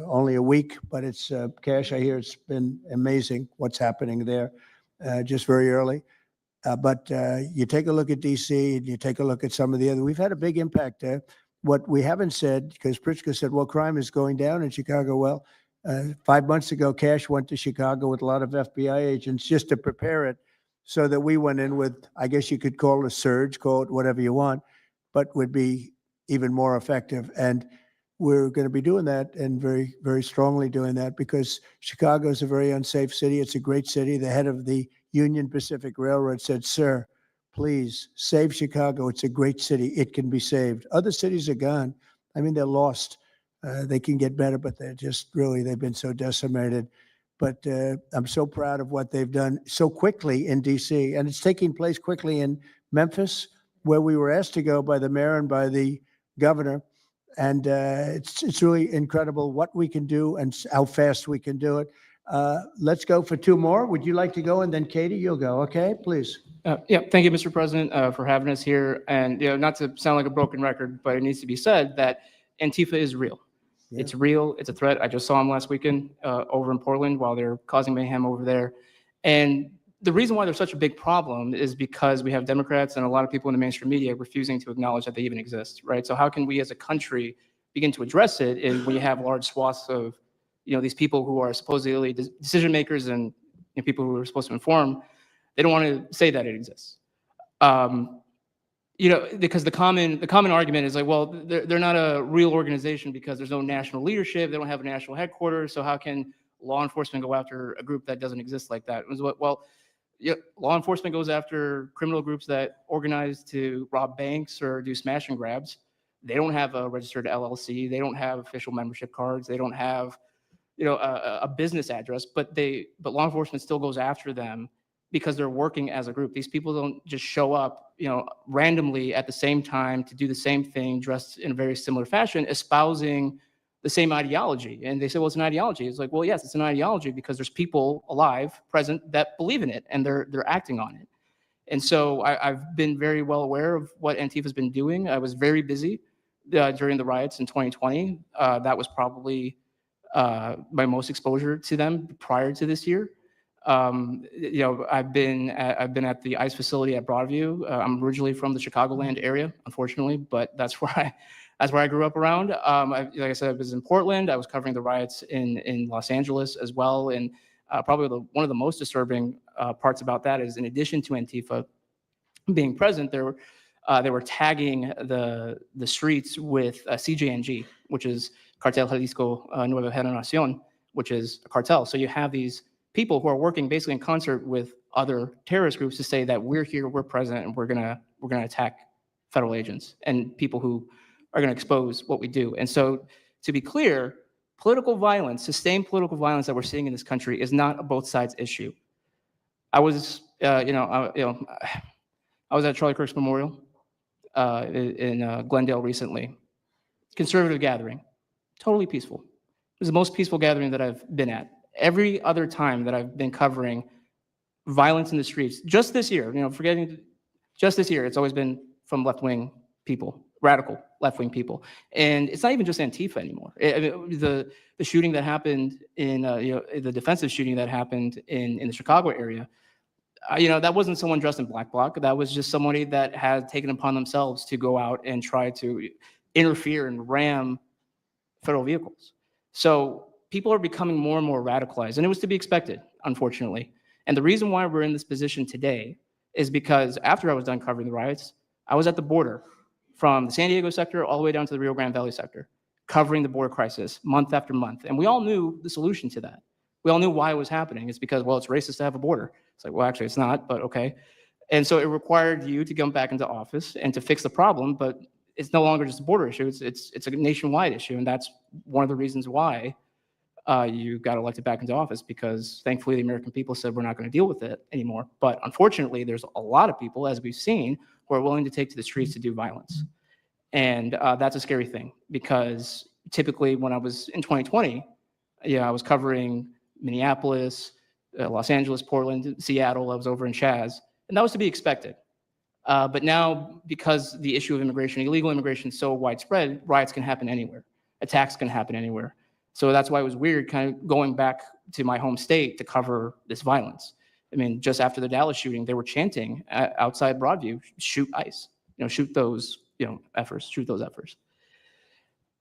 only a week, but it's, Cash, I hear it's been amazing what's happening there just very early. But you take a look at D.C. and you take a look at some of the other, we've had a big impact there. What we haven't said, because Pritzker said, well, crime is going down in Chicago. Well, 5 months ago, Cash went to Chicago with a lot of FBI agents just to prepare it so that we went in with, I guess you could call it a surge, call it whatever you want, but would be even more effective. And we're going to be doing that, and very, very strongly doing that, because Chicago is a very unsafe city. It's a great city. The head of the Union Pacific Railroad said, "Sir, please save Chicago. It's a great city. It can be saved." Other cities are gone. I mean, they're lost. They can get better, but they're just really, they've been so decimated. But I'm so proud of what they've done so quickly in D.C. And it's taking place quickly in Memphis, where we were asked to go by the mayor and by the governor. And it's really incredible what we can do and how fast we can do it. Let's go for two more. Would you like to go? And then Katie, you'll go. Okay, please. Yeah, thank you, Mr. President, for having us here. And not to sound like a broken record, but it needs to be said that Antifa is real. Yeah. It's real. It's a threat. I just saw them last weekend over in Portland while they're causing mayhem over there. And the reason why they're such a big problem is because we have Democrats and a lot of people in the mainstream media refusing to acknowledge that they even exist, right? So how can we as a country begin to address it is when you have large swaths of, these people who are supposedly decision makers and people who are supposed to inform, they don't want to say that it exists. Because the common argument is like, well, they're not a real organization because there's no national leadership. They don't have a national headquarters. So how can law enforcement go after a group that doesn't exist like that? Well, law enforcement goes after criminal groups that organize to rob banks or do smash and grabs. They don't have a registered LLC. They don't have official membership cards. They don't have, a business address. But law enforcement still goes after them because they're working as a group. These people don't just show up, randomly at the same time to do the same thing, dressed in a very similar fashion, espousing the same ideology. And they say, well, it's an ideology. It's like, well, yes, it's an ideology because there's people alive, present, that believe in it, and they're acting on it. And so I've been very well aware of what Antifa's been doing. I was very busy during the riots in 2020. That was probably my most exposure to them prior to this year. I've been at the ICE facility at Broadview. I'm originally from the Chicagoland area, unfortunately, but that's where I grew up around. Like I said, I was in Portland. I was covering the riots in Los Angeles as well. And probably one of the most disturbing parts about that is, in addition to Antifa being present, they were tagging the streets with CJNG, which is Cartel Jalisco Nueva Generación, which is a cartel. So you have these people who are working basically in concert with other terrorist groups to say that we're here, we're present, and we're gonna attack federal agents and people who are gonna expose what we do. And so, to be clear, political violence, sustained political violence that we're seeing in this country is not a both sides issue. I was, I was at Charlie Kirk's memorial in Glendale recently. Conservative gathering, totally peaceful. It was the most peaceful gathering that I've been at. Every other time that I've been covering violence in the streets, just this year, just this year, it's always been from left-wing people, radical left-wing people. And it's not even just Antifa anymore. The shooting that happened in, the defensive shooting that happened in the Chicago area, that wasn't someone dressed in black bloc. That was just somebody that had taken upon themselves to go out and try to interfere and ram federal vehicles. So people are becoming more and more radicalized, and it was to be expected, unfortunately. And the reason why we're in this position today is because after I was done covering the riots, I was at the border from the San Diego sector all the way down to the Rio Grande Valley sector, covering the border crisis month after month. And we all knew the solution to that. We all knew why it was happening. It's because, well, it's racist to have a border. It's like, well, actually, it's not, but okay. And so it required you to come back into office and to fix the problem, but it's no longer just a border issue. It's a nationwide issue, and that's one of the reasons why you got elected back into office, because thankfully the American people said we're not going to deal with it anymore. But unfortunately, there's a lot of people, as we've seen, who are willing to take to the streets to do violence. And that's a scary thing, because typically when I was in 2020, I was covering Minneapolis, Los Angeles, Portland, Seattle. I was over in Chaz, and that was to be expected. But now, because the issue of immigration, illegal immigration, is so widespread, riots can happen anywhere. Attacks can happen anywhere. So that's why it was weird kind of going back to my home state to cover this violence. I mean, just after the Dallas shooting, they were chanting outside Broadview, shoot ICE, shoot those, efforts, shoot those efforts.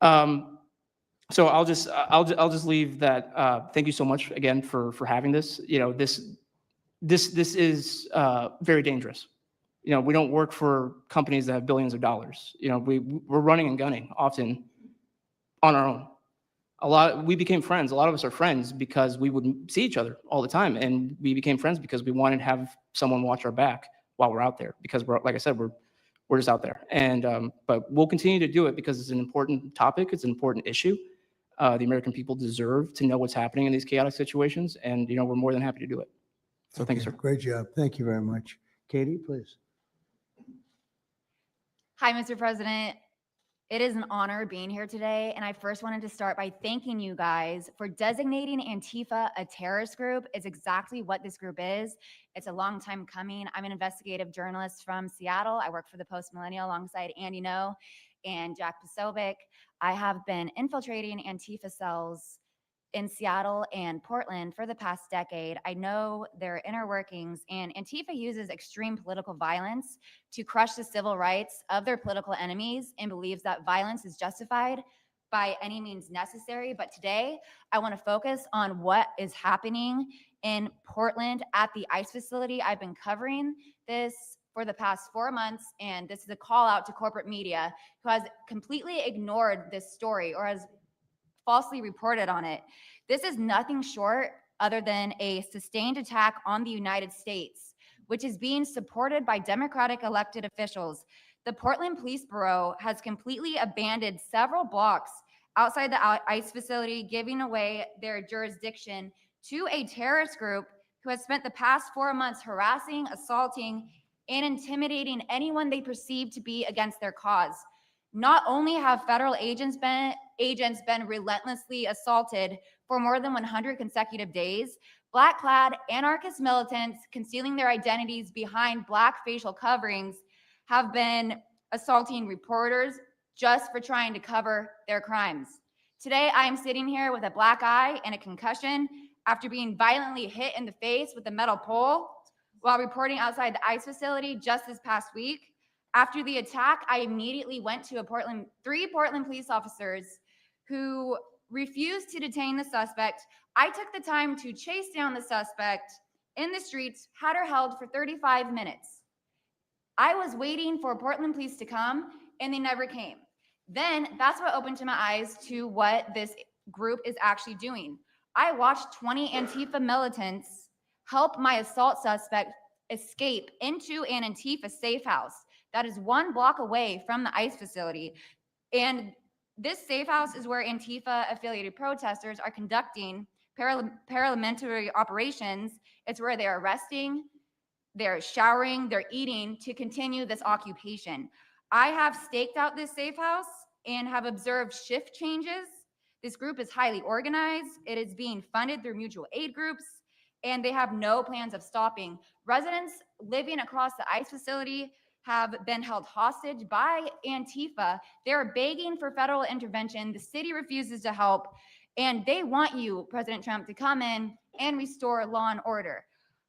So I'll just leave that. Thank you so much again for having this. this is very dangerous. You know, we don't work for companies that have billions of dollars. You know, we're running and gunning often on our own. We became friends. A lot of us are friends because we would see each other all the time, and we became friends because we wanted to have someone watch our back while we're out there. Because like I said, we're just out there. And but we'll continue to do it because it's an important topic. It's an important issue. The American people deserve to know what's happening in these chaotic situations, and we're more than happy to do it. So thank you, sir. Great job. Thank you very much. Katie, please. Hi, Mr. President. It is an honor being here today, and I first wanted to start by thanking you guys for designating Antifa a terrorist group. It's exactly what this group is. It's a long time coming. I'm an investigative journalist from Seattle. I work for the Post Millennial alongside Andy No and Jack Posobiec. I have been infiltrating Antifa cells in Seattle and Portland for the past decade. I know their inner workings, and Antifa uses extreme political violence to crush the civil rights of their political enemies and believes that violence is justified by any means necessary. But today, I want to focus on what is happening in Portland at the ICE facility. I've been covering this for the past 4 months, and this is a call out to corporate media who has completely ignored this story or has falsely reported on it. This is nothing short other than a sustained attack on the United States, which is being supported by Democratic elected officials. The Portland Police Bureau has completely abandoned several blocks outside the ICE facility, giving away their jurisdiction to a terrorist group who has spent the past 4 months harassing, assaulting, and intimidating anyone they perceive to be against their cause. Not only have federal agents been relentlessly assaulted for more than 100 consecutive days, black-clad anarchist militants concealing their identities behind black facial coverings have been assaulting reporters just for trying to cover their crimes. Today, I am sitting here with a black eye and a concussion after being violently hit in the face with a metal pole while reporting outside the ICE facility just this past week. After the attack, I immediately went to three Portland police officers who refused to detain the suspect. I took the time to chase down the suspect in the streets, had her held for 35 minutes. I was waiting for Portland police to come, and they never came. Then that's what opened to my eyes to what this group is actually doing. I watched 20 Antifa militants help my assault suspect escape into an Antifa safe house that is 1 block away from the ICE facility. And this safe house is where Antifa affiliated protesters are conducting paramilitary operations. It's where they're arresting, they're showering, they're eating to continue this occupation. I have staked out this safe house and have observed shift changes. This group is highly organized. It is being funded through mutual aid groups, and they have no plans of stopping. Residents living across the ICE facility have been held hostage by Antifa. They're begging for federal intervention. The city refuses to help, and they want you, President Trump, to come in and restore law and order.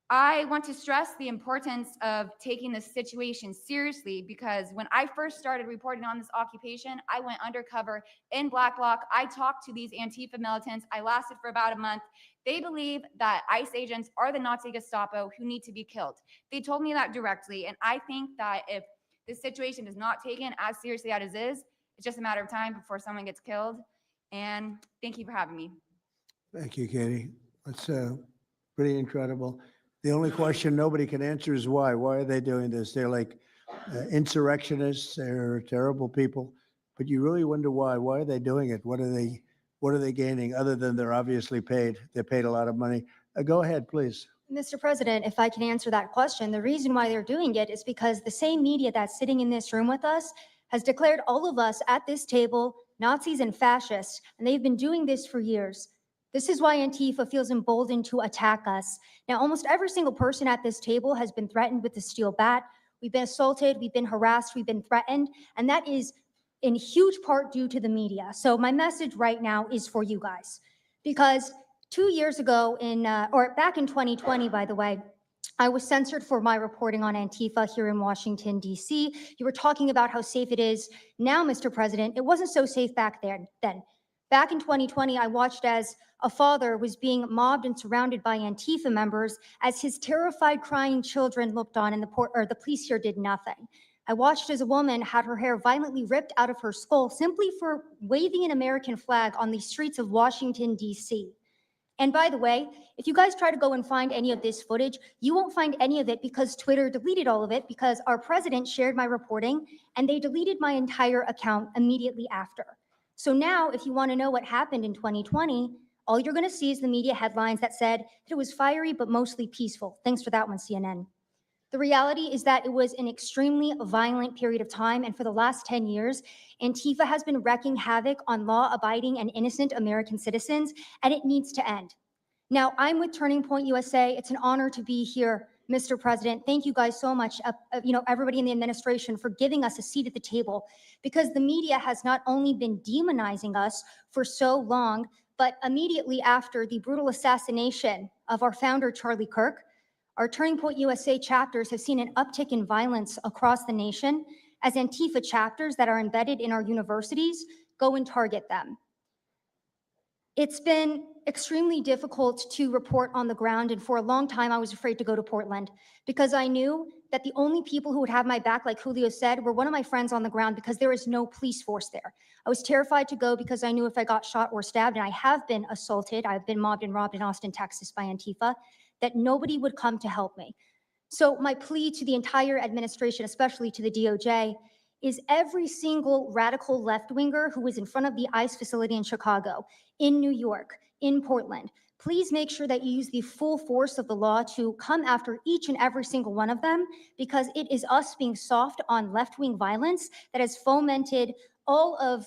I want to stress the importance of taking this situation seriously, because when I first started reporting on this occupation, I went undercover in Black Bloc. I talked to these Antifa militants. I lasted for about a month. They believe that ICE agents are the Nazi Gestapo who need to be killed. They told me that directly, and I think that if this situation is not taken as seriously as it is, it's just a matter of time before someone gets killed. And thank you for having me. Thank you, Katie. That's pretty incredible. The only question nobody can answer is why. Why are they doing this? They're like insurrectionists. They're terrible people. But you really wonder why. Why are they doing it? What are they gaining other than they're obviously paid? They're paid a lot of money. Go ahead, please. Mr. President, if I can answer that question, the reason why they're doing it is because the same media that's sitting in this room with us has declared all of us at this table Nazis and fascists, and they've been doing this for years. This is why Antifa feels emboldened to attack us. Now, almost every single person at this table has been threatened with the steel bat. We've been assaulted, we've been harassed, we've been threatened, and that is in huge part due to the media. So my message right now is for you guys, because 2 years ago or back in 2020, by the way, I was censored for my reporting on Antifa here in Washington, D.C. You were talking about how safe it is now, Mr. President. It wasn't so safe back then. Back in 2020, I watched as a father was being mobbed and surrounded by Antifa members as his terrified, crying children looked on and the police here did nothing. I watched as a woman had her hair violently ripped out of her skull simply for waving an American flag on the streets of Washington, D.C. And by the way, if you guys try to go and find any of this footage, you won't find any of it because Twitter deleted all of it because our president shared my reporting and they deleted my entire account immediately after. So now, if you want to know what happened in 2020, all you're going to see is the media headlines that said that it was fiery but mostly peaceful. Thanks for that one, CNN. The reality is that it was an extremely violent period of time, and for the last 10 years, Antifa has been wreaking havoc on law-abiding and innocent American citizens, and it needs to end. Now, I'm with Turning Point USA. It's an honor to be here, Mr. President. Thank you guys so much, everybody in the administration, for giving us a seat at the table, because the media has not only been demonizing us for so long, but immediately after the brutal assassination of our founder, Charlie Kirk, our Turning Point USA chapters have seen an uptick in violence across the nation as Antifa chapters that are embedded in our universities go and target them. It's been extremely difficult to report on the ground, and for a long time I was afraid to go to Portland because I knew that the only people who would have my back, like Julio said, were one of my friends on the ground because there is no police force there. I was terrified to go because I knew if I got shot or stabbed, and I have been assaulted, I've been mobbed and robbed in Austin, Texas by Antifa, that nobody would come to help me. So my plea to the entire administration, especially to the DOJ, is every single radical left-winger who is in front of the ICE facility in Chicago, in New York, in Portland, please make sure that you use the full force of the law to come after each and every single one of them, because it is us being soft on left-wing violence that has fomented all of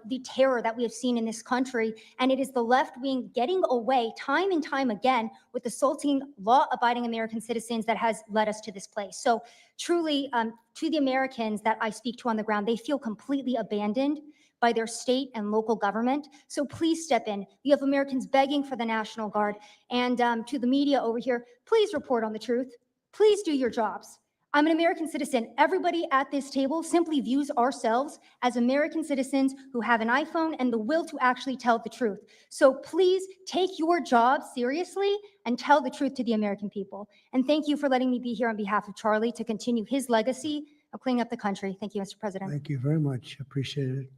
the terror that we have seen in this country, and it is the left wing getting away time and time again with assaulting law-abiding American citizens that has led us to this place. So truly, to the Americans that I speak to on the ground, they feel completely abandoned by their state and local government. So please step in. You have Americans begging for the National Guard, and to the media over here, please report on the truth. Please do your jobs. I'm an American citizen. Everybody at this table simply views ourselves as American citizens who have an iPhone and the will to actually tell the truth. So please take your job seriously and tell the truth to the American people. And thank you for letting me be here on behalf of Charlie to continue his legacy of cleaning up the country. Thank you, Mr. President. Thank you very much. Appreciate it.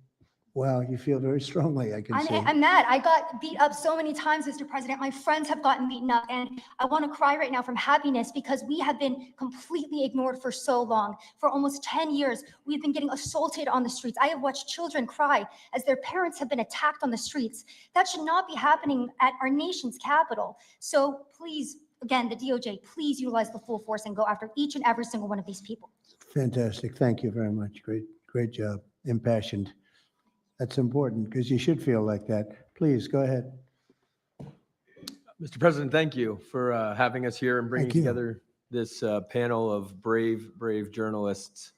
Wow, you feel very strongly, I can see. I'm mad. I got beat up so many times, Mr. President. My friends have gotten beaten up, and I want to cry right now from happiness because we have been completely ignored for so long. For almost 10 years, we've been getting assaulted on the streets. I have watched children cry as their parents have been attacked on the streets. That should not be happening at our nation's capital. So please, again, the DOJ, please utilize the full force and go after each and every single one of these people. Fantastic. Thank you very much. Great job. Impassioned. That's important because you should feel like that. Please go ahead. Mr. President, thank you for having us here and bringing Thank you. together this panel of brave journalists,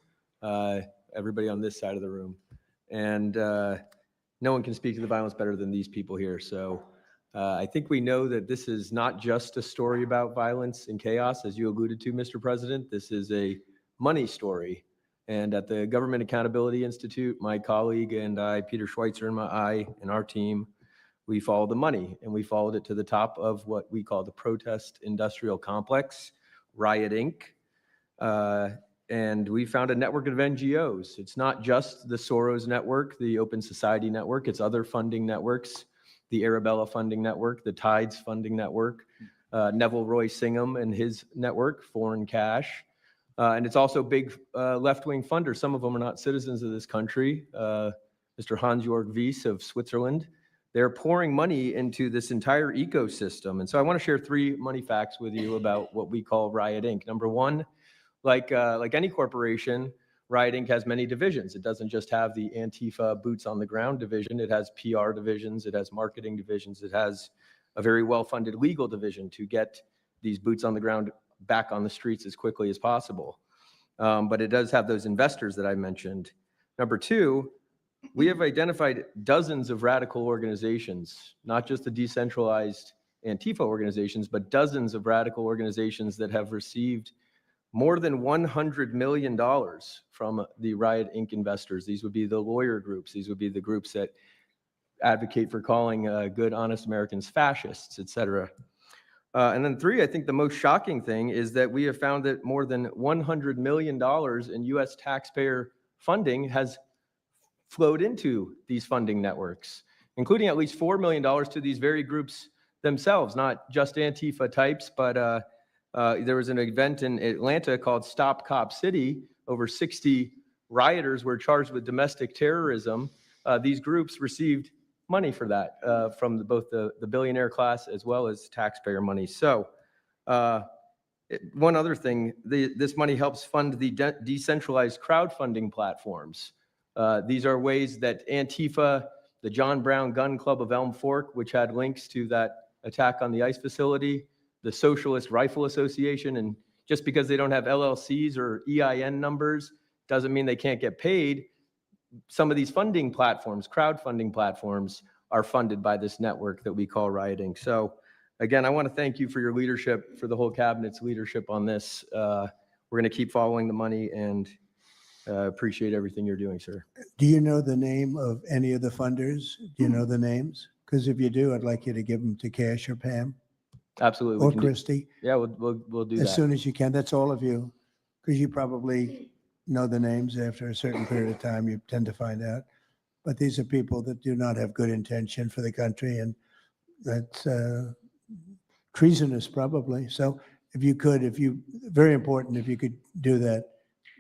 everybody on this side of the room. And no one can speak to the violence better than these people here. So I think we know that this is not just a story about violence and chaos, as you alluded to, Mr. President. This is a money story. And at the Government Accountability Institute, my colleague and I, Peter Schweitzer and our team, we followed the money, and we followed it to the top of what we call the protest industrial complex, Riot Inc. And we found a network of NGOs. It's not just the Soros network, the Open Society network, it's other funding networks, the Arabella funding network, the Tides funding network, Neville Roy Singham and his network, Foreign Cash. And it's also big left-wing funders. Some of them are not citizens of this country. Mr. Hans-Jörg Wyss of Switzerland. They're pouring money into this entire ecosystem. And so I want to share 3 money facts with you about what we call Riot Inc. Number one, like any corporation, Riot Inc. has many divisions. It doesn't just have the Antifa boots on the ground division. It has PR divisions. It has marketing divisions. It has a very well-funded legal division to get these boots on the ground back on the streets as quickly as possible. But it does have those investors that I mentioned. Number two, we have identified dozens of radical organizations, not just the decentralized Antifa organizations, but dozens of radical organizations that have received more than $100 million from the Riot Inc. investors. These would be the lawyer groups. These would be the groups that advocate for calling good, honest Americans fascists, et cetera. And then 3, I think the most shocking thing is that we have found that more than $100 million in U.S. taxpayer funding has flowed into these funding networks, including at least $4 million to these very groups themselves, not just Antifa types, but there was an event in Atlanta called Stop Cop City. Over 60 rioters were charged with domestic terrorism. These groups received money for that from both the billionaire class as well as taxpayer money. So one other thing, this money helps fund the decentralized crowdfunding platforms. These are ways that Antifa, the John Brown Gun Club of Elm Fork, which had links to that attack on the ICE facility, the Socialist Rifle Association, and just because they don't have LLCs or EIN numbers doesn't mean they can't get paid. Some of these funding platforms, crowdfunding platforms, are funded by this network that we call rioting. So again, I want to thank you for your leadership, for the whole cabinet's leadership on this. We're going to keep following the money and appreciate everything you're doing, sir. Do you know the name of any of the funders? Do you know the names? Because if you do, I'd like you to give them to Cash or Pam Absolutely. we or can do- Christy Yeah, we'll do as that. soon as you can. That's all of you, because you probably know the names after a certain period of time. You tend to find out. But these are people that do not have good intention for the country, and that's treasonous probably. So if you could, very important, if you could do that,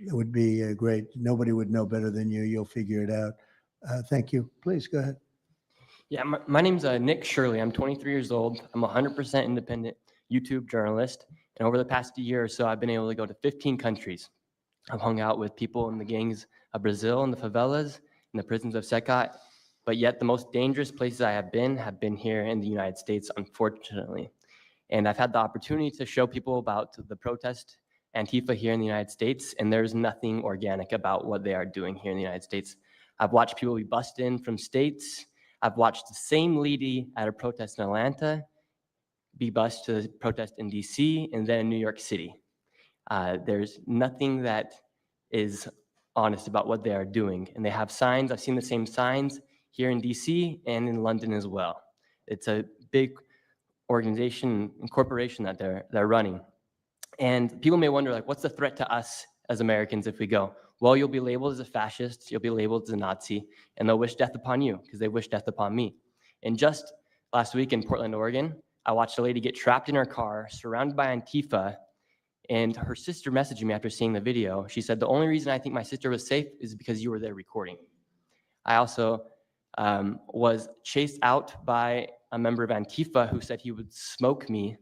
it would be great. Nobody would know better than you. You'll figure it out. Thank you. Please go ahead. Yeah, my name's Nick Shirley. I'm 23 years old. I'm a 100% independent YouTube journalist. And over the past year or so, I've been able to go to 15 countries. I've hung out with people in the gangs of Brazil, in the favelas, in the prisons of Secot. But yet the most dangerous places I have been here in the United States, unfortunately. And I've had the opportunity to show people about the protest Antifa here in the United States, and there's nothing organic about what they are doing here in the United States. I've watched people be bussed in from states. I've watched the same lady at a protest in Atlanta be bused to protest in DC and then in New York City. There's nothing that is honest about what they are doing. And they have signs. I've seen the same signs here in DC and in London as well. It's a big organization and corporation that they're running. And people may wonder, like, what's the threat to us as Americans if we go? Well, you'll be labeled as a fascist, you'll be labeled as a Nazi, and they'll wish death upon you because they wish death upon me. And just last week in Portland, Oregon, I watched a lady get trapped in her car, surrounded by Antifa, and her sister messaged me after seeing the video. She said, the only reason I think my sister was safe is because you were there recording. I also was chased out by a member of Antifa who said he would smoke me,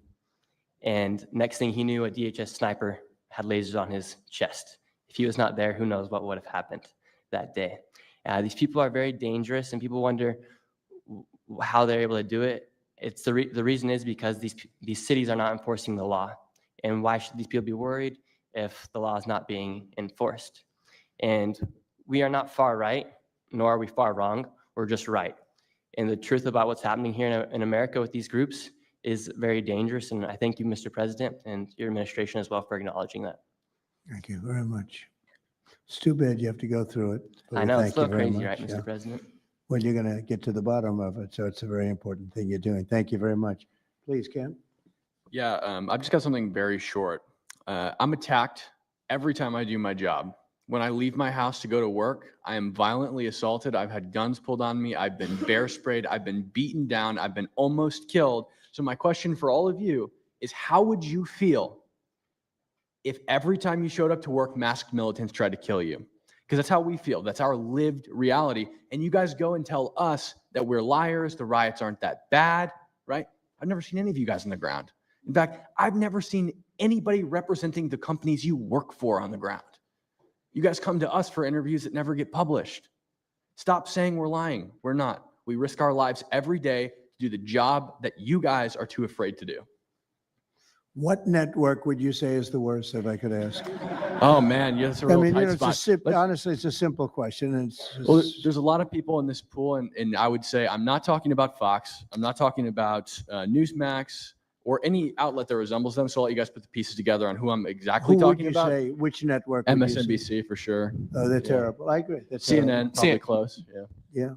and next thing he knew, a DHS sniper had lasers on his chest. If he was not there, who knows what would have happened that day. These people are very dangerous, and people wonder how they're able to do it. It's the reason is because these cities are not enforcing the law. And why should these people be worried if the law is not being enforced? And we are not far right, nor are we far wrong. We're just right. And the truth about what's happening here in America with these groups is very dangerous. And I thank you, Mr. President, and your administration as well for acknowledging that. Thank you very much. It's too bad you have to go through it. but I know, thank it's a little you very crazy, much. right, Yeah. Mr. President? Well, you're going to get to the bottom of it, so it's a very important thing you're doing. Thank you very much. Please, Ken. Yeah, I've just got something very short. I'm attacked every time I do my job. When I leave my house to go to work, I am violently assaulted. I've had guns pulled on me. I've been bear sprayed. I've been beaten down. I've been almost killed. So my question for all of you is, how would you feel if every time you showed up to work, masked militants tried to kill you? Because that's how we feel. That's our lived reality. And you guys go and tell us that we're liars, the riots aren't that bad, right? I've never seen any of you guys on the ground. In fact, I've never seen anybody representing the companies you work for on the ground. You guys come to us for interviews that never get published. Stop saying we're lying. We're not. We risk our lives every day to do the job that you guys are too afraid to do. What network would you say is the worst, if I could ask? Oh man, yeah, that's a real tight spot. Honestly, it's a simple question. And it's Well, there's a lot of people in this pool, and I would say I'm not talking about Fox. I'm not talking about Newsmax or any outlet that resembles them. So I'll let you guys put the pieces together on who I'm exactly who would talking you about. say, which network? would you say? MSNBC for sure. Oh, they're Yeah. terrible. I agree. They're CNN, terrible. probably close. Yeah. Yeah.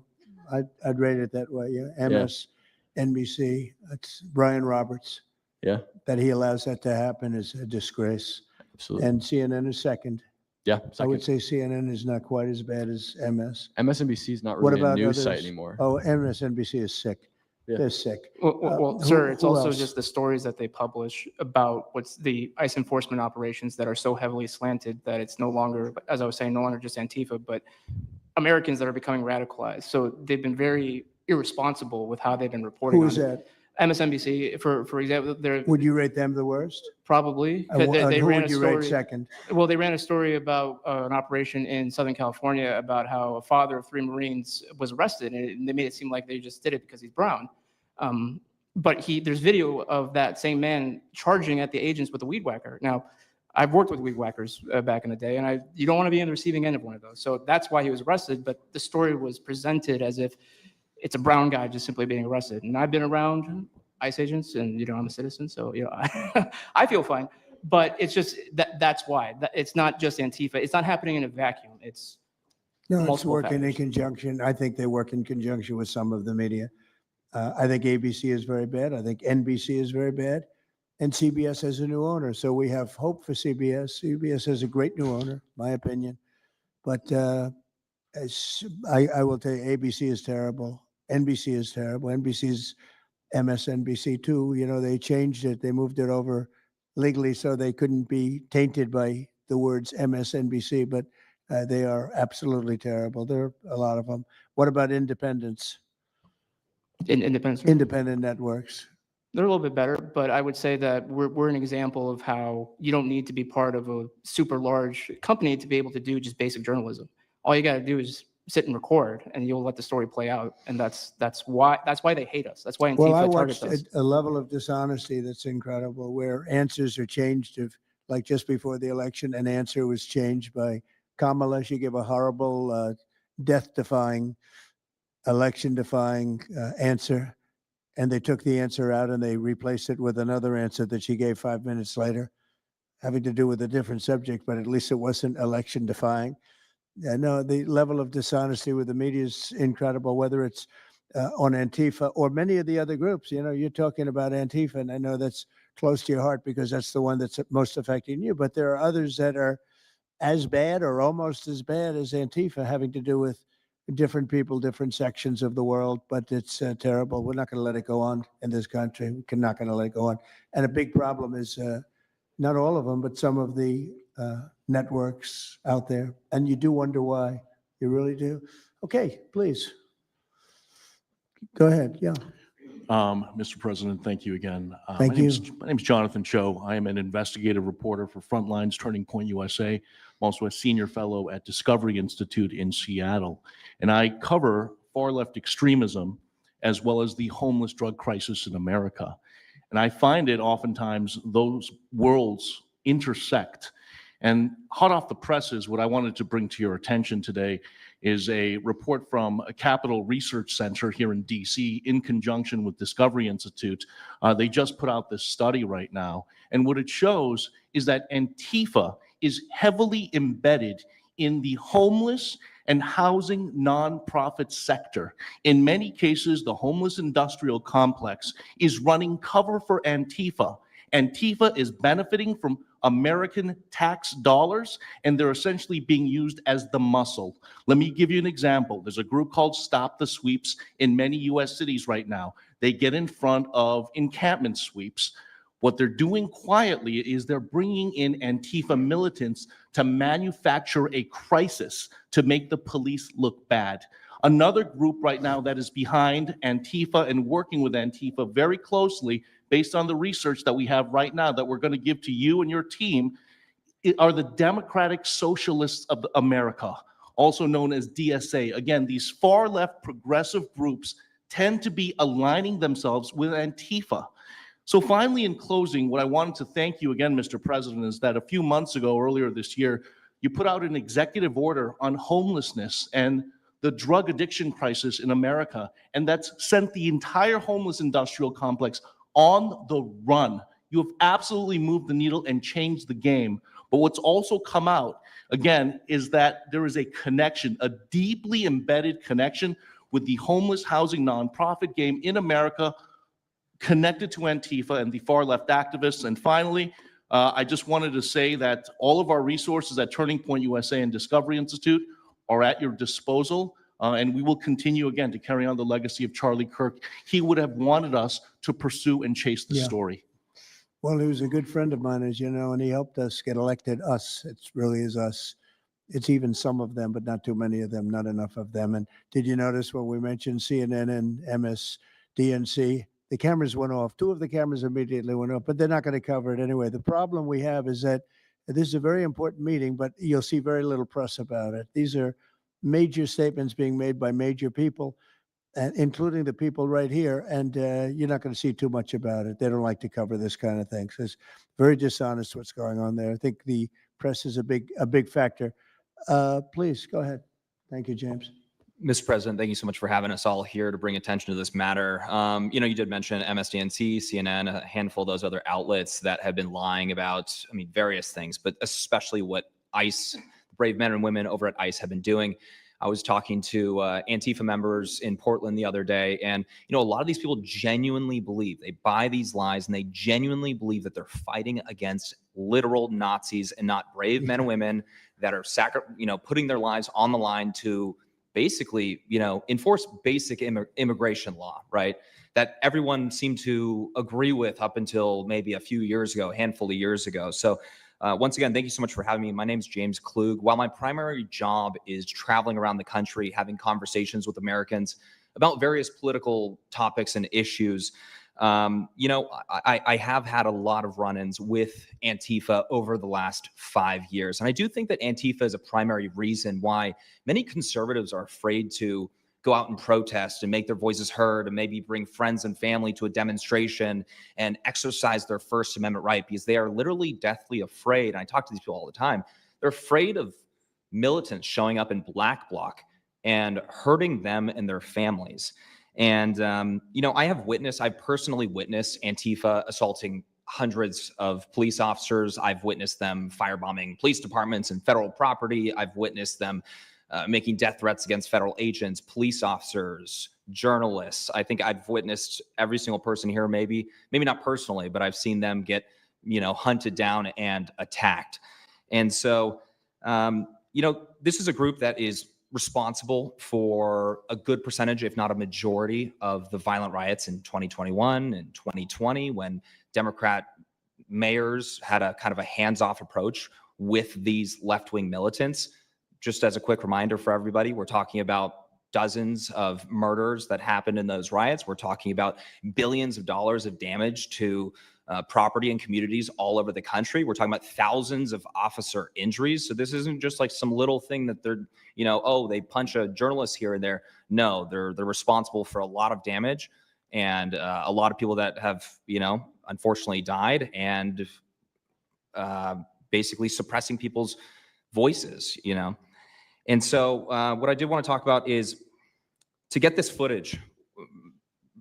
I'd rate it that way, yeah. MSNBC, it's Brian Roberts. Yeah, That he allows that to happen is a disgrace. absolutely. And CNN is second. Yeah, I would second. say CNN is not quite as bad as MS. MSNBC is not What really a about news site others? anymore. Oh, MSNBC is sick. Yeah. They're sick. Well, Who- sir, it's who also else? just the stories that they publish about what's the ICE enforcement operations that are so heavily slanted that it's no longer, as I was saying, no longer just Antifa, but Americans that are becoming radicalized. So they've been very irresponsible with how they've been reporting Who on is it. that? MSNBC, for example, they're Would you rate them the worst? probably, And they who ran a would you rate story. second? Well, they ran a story about an operation in Southern California about how a father of 3 Marines was arrested, and they made it seem like they just did it because he's brown. But there's video of that same man charging at the agents with a weed whacker. Now, I've worked with weed whackers back in the day, and you don't want to be on the receiving end of one of those. So that's why he was arrested. But the story was presented as if it's a brown guy just simply being arrested. And I've been around ICE agents, and I'm a citizen, so I feel fine. But it's just that's why it's not just Antifa. It's not happening in a vacuum. It's No, it's multiple working in factors. conjunction. I think they work in conjunction with some of the media. I think ABC is very bad. I think NBC is very bad. And CBS has a new owner. So we have hope for CBS. CBS has a great new owner, my opinion. But I will tell you, ABC is terrible. NBC is terrible. NBC's MSNBC too. They changed it. They moved it over legally so they couldn't be tainted by the words MSNBC, but they are absolutely terrible. There are a lot of them. What about independents? Independent networks. They're a little bit better, but I would say that we're an example of how you don't need to be part of a super large company to be able to do just basic journalism. All you got to do is sit and record, and you'll let the story play out. And that's why they hate us. That's why Well, I Antifa targets watched us. a level of dishonesty that's incredible, where answers are changed. Like just before the election, an answer was changed by Kamala. She gave a horrible, death-defying, election-defying answer. And they took the answer out and they replaced it with another answer that she gave 5 minutes later, having to do with a different subject, but at least it wasn't election defying. No, the level of dishonesty with the media is incredible, whether it's on Antifa or many of the other groups. You're talking about Antifa, and I know that's close to your heart because that's the one that's most affecting you. But there are others that are as bad or almost as bad as Antifa, having to do with different people, different sections of the world, but it's terrible. We're not going to let it go on in this country. We're not going to let it go on. And a big problem is not all of them, but some of the networks out there. And you do wonder why. You really do. Okay, please. Go ahead. Yeah. Mr. President, thank you again. Thank My name's Jonathan Cho. I am an investigative reporter for Frontlines Turning Point USA. I'm also a senior fellow at Discovery Institute in Seattle. And I cover far left extremism as well as the homeless drug crisis in America. And I find it oftentimes those worlds intersect. And hot off the presses, what I wanted to bring to your attention today is a report from a Capital Research Center here in DC in conjunction with Discovery Institute. They just put out this study right now. And what it shows is that Antifa is heavily embedded in the homeless and housing nonprofit sector. In many cases, the homeless industrial complex is running cover for Antifa. Antifa is benefiting from American tax dollars, and they're essentially being used as the muscle. Let me give you an example. There's a group called Stop the Sweeps in many US cities right now. They get in front of encampment sweeps. What they're doing quietly is they're bringing in Antifa militants to manufacture a crisis to make the police look bad. Another group right now that is behind Antifa and working with Antifa very closely, based on the research that we have right now that we're going to give to you and your team, are the Democratic Socialists of America, also known as DSA. Again, these far left progressive groups tend to be aligning themselves with Antifa. So finally, in closing, what I wanted to thank you again, Mr. President, is that a few months ago, earlier this year, you put out an executive order on homelessness and the drug addiction crisis in America, and that's sent the entire homeless industrial complex on the run. You have absolutely moved the needle and changed the game. But what's also come out, again, is that there is a connection, a deeply embedded connection with the homeless housing nonprofit game in America connected to Antifa and the far left activists. And finally, I just wanted to say that all of our resources at Turning Point USA and Discovery Institute are at your disposal. And we will continue again to carry on the legacy of Charlie Kirk. He would have wanted us to pursue and chase the story. Well, he was a good friend of mine, as you know, and he helped us get elected. Us, it really is us. It's even some of them, but not too many of them, not enough of them. And did you notice when we mentioned CNN and MSDNC, the cameras went off. Two of the cameras immediately went off, but they're not going to cover it anyway. The problem we have is that this is a very important meeting, but you'll see very little press about it. These are major statements being made by major people, including the people right here, and you're not going to see too much about it. They don't like to cover this kind of thing. So it's very dishonest what's going on there. I think the press is a big factor. Please go ahead. Thank you, James. Mr. President, thank you so much for having us all here to bring attention to this matter. You did mention MSDNC, CNN, a handful of those other outlets that have been lying about, various things, but especially what ICE, brave men and women over at ICE have been doing. I was talking to Antifa members in Portland the other day, and a lot of these people genuinely believe, they buy these lies, and they genuinely believe that they're fighting against literal Nazis and not brave men and women that are putting their lives on the line to basically, enforce basic immigration law, right? That everyone seemed to agree with up until maybe a few years ago, a handful of years ago. So once again, thank you so much for having me. My name is James Klug. While my primary job is traveling around the country, having conversations with Americans about various political topics and issues, I have had a lot of run-ins with Antifa over the last 5 years. And I do think that Antifa is a primary reason why many conservatives are afraid to go out and protest and make their voices heard and maybe bring friends and family to a demonstration and exercise their First Amendment right, because they are literally deathly afraid. And I talk to these people all the time. They're afraid of militants showing up in black bloc and hurting them and their families. And, I've personally witnessed Antifa assaulting hundreds of police officers. I've witnessed them firebombing police departments and federal property. I've witnessed them making death threats against federal agents, police officers, journalists. I think I've witnessed every single person here, maybe not personally, but I've seen them get, hunted down and attacked. And so, this is a group that is responsible for a good percentage, if not a majority, of the violent riots in 2021 and 2020, when Democrat mayors had a kind of a hands-off approach with these left-wing militants. Just as a quick reminder for everybody, we're talking about dozens of murders that happened in those riots. We're talking about billions of dollars of damage to property and communities all over the country. We're talking about thousands of officer injuries. So this isn't just like some little thing that they're, they punch a journalist here and there. No, they're responsible for a lot of damage and a lot of people that have, unfortunately died, and basically suppressing people's voices, And so what I did want to talk about is, to get this footage,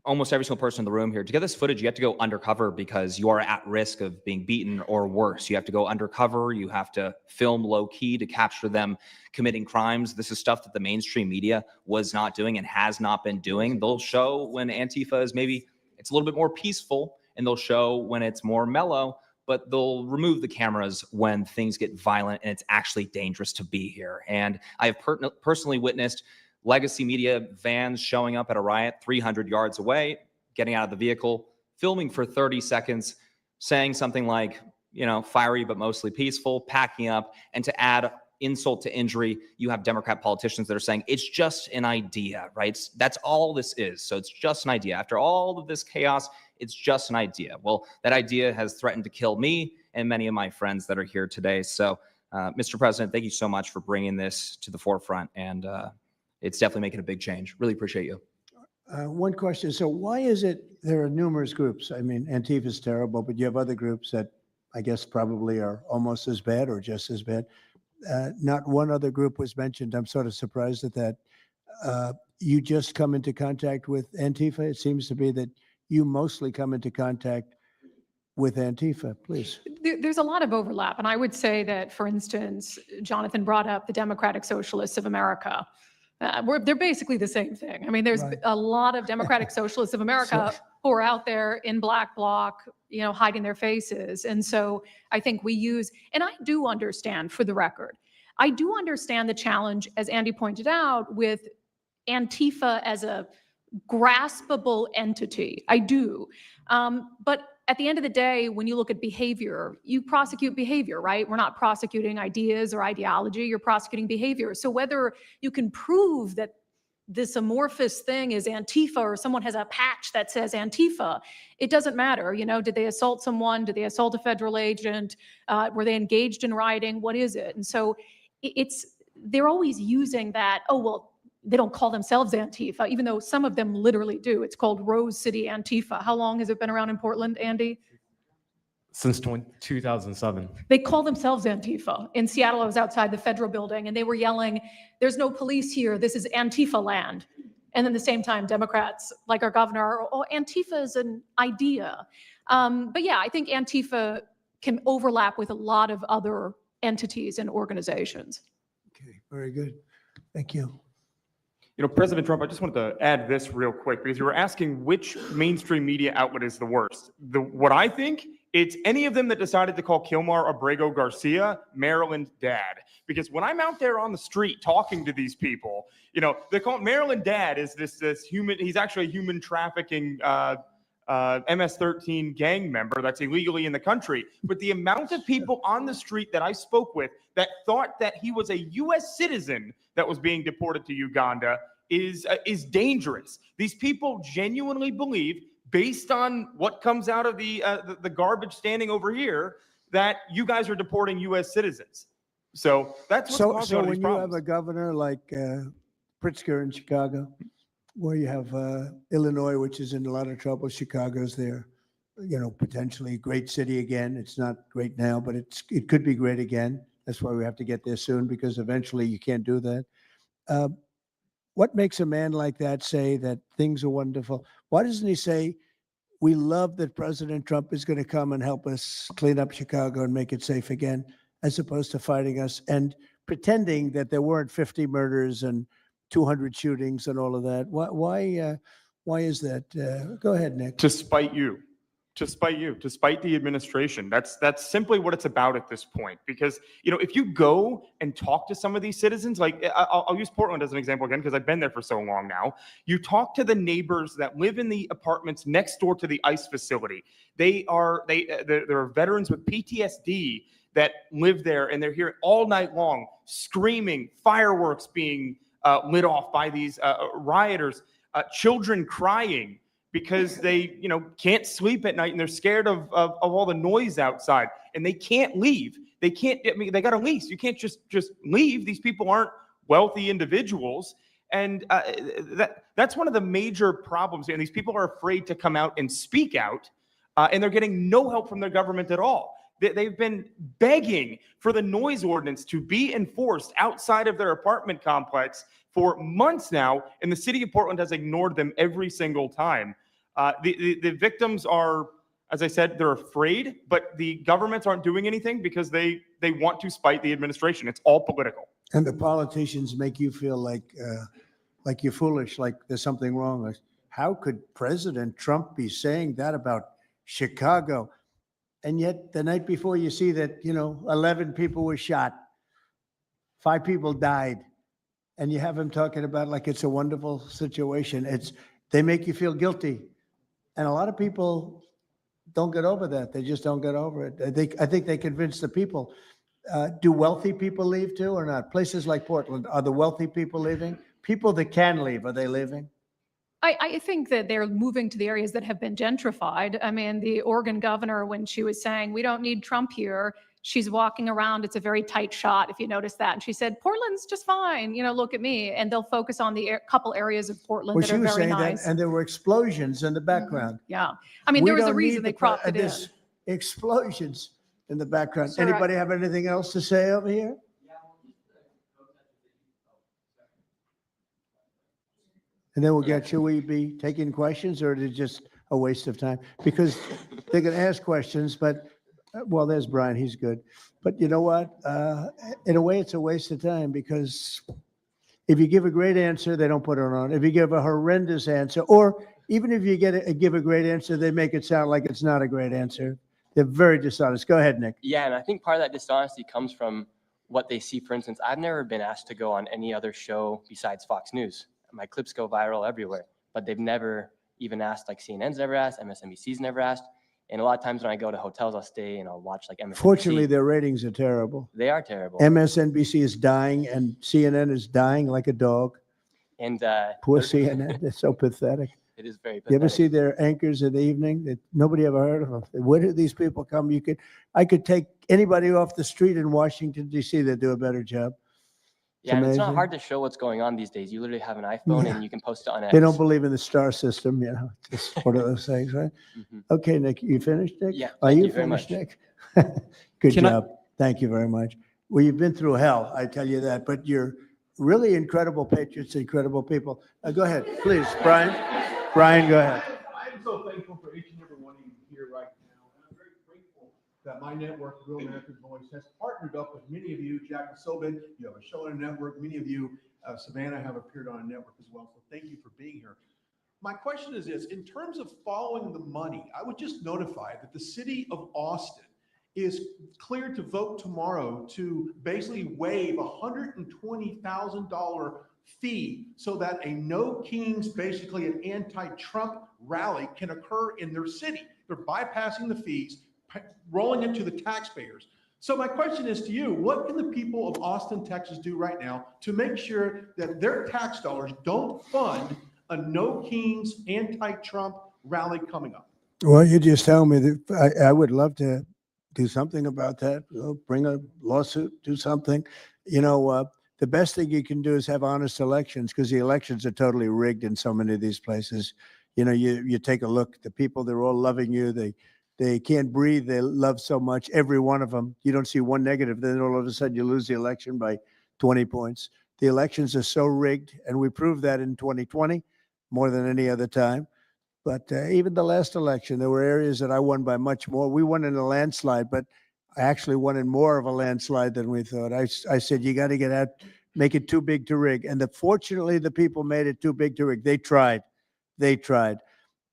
almost every single person in the room here, to get this footage, you have to go undercover because you are at risk of being beaten or worse. You have to go undercover. You have to film low key to capture them committing crimes. This is stuff that the mainstream media was not doing and has not been doing. They'll show when Antifa is maybe, it's a little bit more peaceful, and they'll show when it's more mellow, but they'll remove the cameras when things get violent and it's actually dangerous to be here. And I have personally witnessed legacy media vans showing up at a riot 300 yards away, getting out of the vehicle, filming for 30 seconds, saying something like, fiery but mostly peaceful, packing up. And to add insult to injury, you have Democrat politicians that are saying, it's just an idea, right? That's all this is. So it's just an idea. After all of this chaos, it's just an idea. Well, that idea has threatened to kill me and many of my friends that are here today. So, Mr. President, thank you so much for bringing this to the forefront. And it's definitely making a big change. Really appreciate you. One question. So why is it there are numerous groups? Antifa is terrible, but you have other groups that I guess probably are almost as bad or just as bad. Not one other group was mentioned. I'm sort of surprised at that. You just come into contact with Antifa. It seems to be that you mostly come into contact with Antifa, please. There's a lot of overlap. And I would say that, for instance, Jonathan brought up the Democratic Socialists of America. They're basically the same thing. I mean, there's Right. a lot of Democratic Socialists of America who are out there in black bloc, hiding their faces. And so I think we use, and I do understand, for the record, I do understand the challenge, as Andy pointed out, with Antifa as a graspable entity. I do. But at the end of the day, when you look at behavior, you prosecute behavior, right? We're not prosecuting ideas or ideology, you're prosecuting behavior. So whether you can prove that this amorphous thing is Antifa or someone has a patch that says Antifa, it doesn't matter. Did they assault someone? Did they assault a federal agent? Were they engaged in rioting? What is it? And so they're always using that, oh, well, they don't call themselves Antifa, even though some of them literally do. It's called Rose City Antifa. How long has it been around in Portland, Andy? Since 2007. They call themselves Antifa. In Seattle, I was outside the federal building and they were yelling, "There's no police here. This is Antifa land." And then at the same time, Democrats, like our governor, "Oh, Antifa is an idea." But yeah, I think Antifa can overlap with a lot of other entities and organizations. Okay, very good. Thank you. President Trump, I just wanted to add this real quick because you were asking which mainstream media outlet is the worst. What I think, it's any of them that decided to call Kilmar Abrego Garcia Maryland Dad. Because when I'm out there on the street talking to these people, they call Maryland Dad is this human, he's actually a human trafficking MS-13 gang member that's illegally in the country. But the amount of people on the street that I spoke with that thought that he was a U.S. citizen that was being deported to Uganda is dangerous. These people genuinely believe, based on what comes out of the garbage standing over here, that you guys are deporting U.S. citizens. So that's what's causing all these when you problems. have a governor like Pritzker in Chicago, where you have Illinois, which is in a lot of trouble, Chicago's there, potentially great city again. It's not great now, but it could be great again. That's why we have to get there soon, because eventually you can't do that. What makes a man like that say that things are wonderful? Why doesn't he say, we love that President Trump is going to come and help us clean up Chicago and make it safe again, as opposed to fighting us and pretending that there weren't 50 murders and 200 shootings and all of that? Why is that? Go ahead, Nick. To spite you, to spite the administration. That's simply what it's about at this point. Because, if you go and talk to some of these citizens, like I'll use Portland as an example again, because I've been there for so long now. You talk to the neighbors that live in the apartments next door to the ICE facility. There are veterans with PTSD that live there, and they're here all night long, screaming, fireworks being lit off by these rioters, children crying because they, can't sleep at night and they're scared of all the noise outside, and they can't leave. They can't. They got a lease. You can't just leave. These people aren't wealthy individuals, and that's one of the major problems. And these people are afraid to come out and speak out, and they're getting no help from their government at all. They've been begging for the noise ordinance to be enforced outside of their apartment complex for months now, and the city of Portland has ignored them every single time. The victims are, as I said, they're afraid, but the governments aren't doing anything because they want to spite the administration. It's all political. And the politicians make you feel like you're foolish, like there's something wrong. Like, how could President Trump be saying that about Chicago? And yet the night before you see that, 11 people were shot, 5 people died, and you have him talking about like it's a wonderful situation. They make you feel guilty. And a lot of people don't get over that. They just don't get over it. I think they convince the people. Do wealthy people leave too or not? Places like Portland, are the wealthy people leaving? People that can leave, are they leaving? I think that they're moving to the areas that have been gentrified. I mean, the Oregon governor, when she was saying, we don't need Trump here, she's walking around. It's a very tight shot, if you notice that. And she said, Portland's just fine. Look at me. And they'll focus on the couple areas of Portland that are very nice. That, and there were explosions in the background. Yeah. I mean, there was a reason they cropped it in. Explosions in the background. Sure. Anybody have anything else to say over here? And then should we be taking questions, or is it just a waste of time? Because they can ask questions, but, well, there's Brian, he's good. But you know what? In a way, it's a waste of time because If you give a great answer, they don't put it on. If you give a horrendous answer, or even if you give a great answer, they make it sound like it's not a great answer. They're very dishonest. Go ahead, Nick. Yeah, and I think part of that dishonesty comes from what they see. For instance, I've never been asked to go on any other show besides Fox News. My clips go viral everywhere, but they've never even asked, like CNN's never asked, MSNBC's never asked. And a lot of times when I go to hotels, I'll stay and I'll watch like MSNBC. Fortunately, their ratings are terrible. They are terrible. MSNBC is dying and CNN is dying like a dog. And Poor CNN. They're so pathetic. it is very You pathetic. ever see their anchors in the evening? That nobody ever heard of them. Where did these people come? I could take anybody off the street in Washington, D.C. that do a better job. Yeah, and it's not amazing. hard to show what's going on these days. You literally have an iPhone Yeah. and you can post it on X. They don't believe in the star system, you know. It's one of those things, right? Mhm. Okay, Nick, you finished, Nick? Yeah, Are thank you you very finished, much. Nick? Good Can I- job. Thank you very much. Well, you've been through hell, I tell you that, but you're really incredible patriots, incredible people. Go ahead, please, Brian. Brian, go ahead. I'm so thankful for each and every one of you here right now. And I'm very grateful that my network, Real American Voice, has partnered up with many of you. Jack Sobin, you have a show on a network. Many of you, Savannah, have appeared on a network as well. So thank you for being here. My question is this: in terms of following the money, I would just notify that the city of Austin is cleared to vote tomorrow to basically waive a $120,000 fee so that a No Kings, basically an anti-Trump rally, can occur in their city. They're bypassing the fees, rolling it to the taxpayers. So my question is to you: what can the people of Austin, Texas do right now to make sure that their tax dollars don't fund a No Kings anti-Trump rally coming up? Well, you just tell me that I would love to do something about that. Bring a lawsuit, do something. You know, the best thing you can do is have honest elections, because the elections are totally rigged in so many of these places. You know, you take a look, the people, they're all loving you. They can't breathe. They love so much, every one of them. You don't see one negative. Then all of a sudden you lose the election by 20 points. The elections are so rigged, and we proved that in 2020 more than any other time. But even the last election, there were areas that I won by much more. We won in a landslide, but I actually won in more of a landslide than we thought. I said, you got to get out, make it too big to rig. And fortunately, the people made it too big to rig. They tried.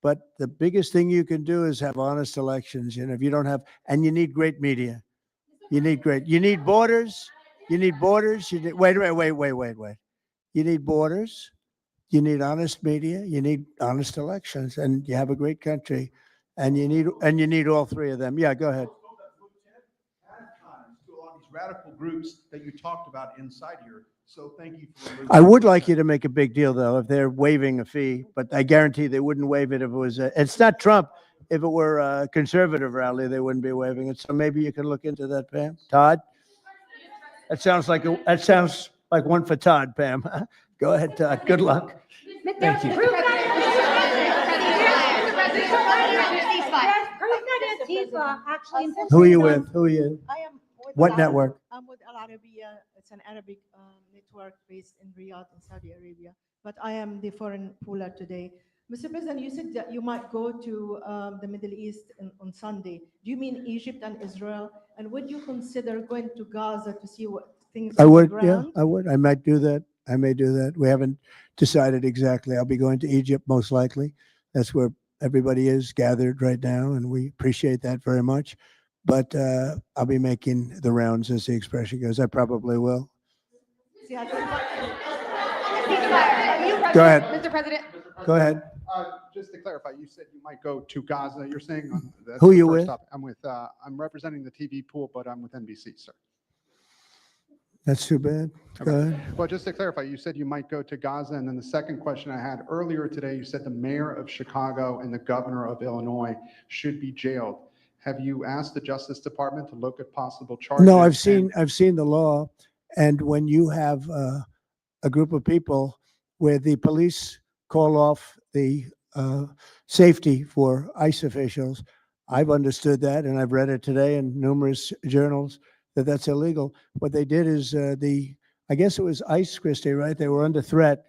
But the biggest thing you can do is have honest elections. You know, if you don't have, and you need great media. You need borders. You need borders. Wait. You need borders. You need honest media, you need honest elections, and you have a great country, and you need all three of them. Yeah, go ahead. To a lot of these radical groups that you talked about inside here. So thank you for. I would like you to make a big deal, though, if they're waiving a fee, but I guarantee they wouldn't waive it if it was, it's not Trump. If it were a conservative rally, they wouldn't be waiving it. So maybe you can look into that, Pam. Todd? That sounds like one for Todd, Pam. Go ahead, Todd. Good luck. Thank you. Who are you with? Who are you? I am with What Al- network? I'm with Al Arabiya. It's an Arabic network based in Riyadh in Saudi Arabia. But I am the foreign puller today. Mr. President, you said that you might go to the Middle East on Sunday. Do you mean Egypt and Israel? And would you consider going to Gaza to see what things I on the would, yeah, ground? I would. I might do that. I may do that. We haven't decided exactly. I'll be going to Egypt most likely. That's where everybody is gathered right now, and we appreciate that very much. But I'll be making the rounds, as the expression goes. I probably will. See, I Go ahead. Mr. President. Go ahead. Just to clarify, you said you might go to Gaza. You're saying that's Who the you first with? topic. I'm representing the TV pool, but I'm with NBC, sir. That's too bad. Go ahead. Well, just to clarify, you said you might go to Gaza, and then the second question I had earlier today, you said the mayor of Chicago and the governor of Illinois should be jailed. Have you asked the Justice Department to look at possible charges? No, I've seen the law, and when you have a group of people where the police call off the safety for ICE officials, I've understood that, and I've read it today in numerous journals that that's illegal. What they did is I guess it was ICE, Christie, right? They were under threat,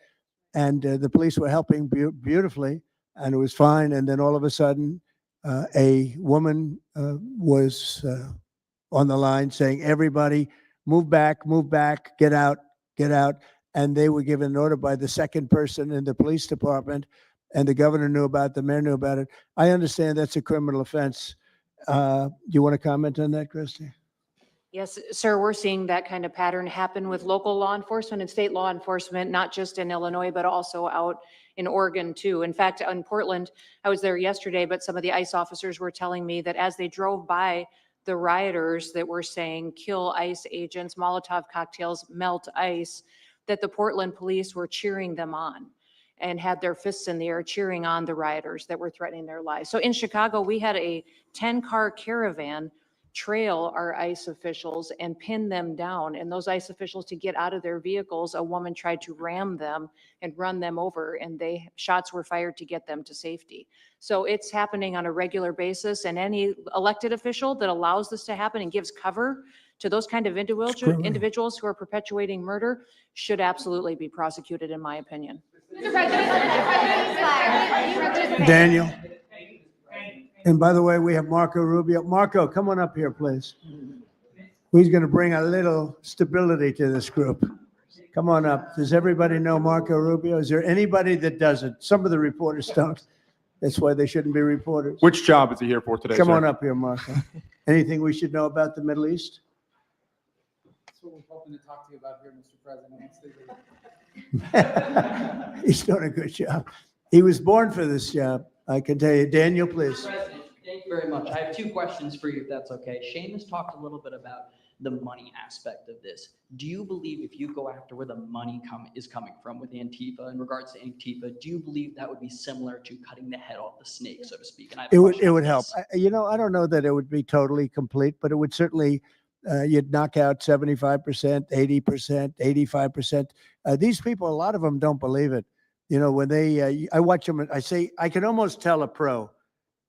and the police were helping beautifully, and it was fine. And then all of a sudden, a woman was on the line saying, "Everybody, move back, get out." and they were given an order by the second person in the police department, and the governor knew about it, the mayor knew about it. I understand that's a criminal offense. Do you want to comment on that, Christie? Yes, sir, we're seeing that kind of pattern happen with local law enforcement and state law enforcement, not just in Illinois, but also out in Oregon too. In fact, in Portland, I was there yesterday, but some of the ICE officers were telling me that as they drove by the rioters that were saying, kill ICE agents, Molotov cocktails, melt ICE, that the Portland police were cheering them on and had their fists in the air cheering on the rioters that were threatening their lives. So in Chicago, we had a 10-car caravan trail our ICE officials and pin them down. And those ICE officials, to get out of their vehicles, a woman tried to ram them and run them over, and shots were fired to get them to safety. So it's happening on a regular basis, and any elected official that allows this to happen and gives cover to those kind of individuals who are perpetuating murder should absolutely be prosecuted, in my opinion. Daniel. And by the way, we have Marco Rubio. Marco, come on up here, please. He's going to bring a little stability to this group. Come on up. Does everybody know Marco Rubio? Is there anybody that doesn't? Some of the reporters don't. That's why they shouldn't be reporters. Which job is he here for today, Come sir? on up here, Marco. Anything we should know about the Middle East? That's what we're hoping to talk to you about here, Mr. President. He's doing a good job. He was born for this job, I can tell you. Daniel, please. President, thank you very much. I have two questions for you, if that's okay. Seamus talked a little bit about the money aspect of this. Do you believe if you go after where the money is coming from with Antifa, in regards to Antifa, do you believe that would be similar to cutting the head off the snake, so to speak? And I have a question It on would help. this. I don't know that it would be totally complete, but it would certainly, you'd knock out 75%, 80%, 85%. These people, a lot of them don't believe it. You know, when I watch them, I say, I can almost tell a pro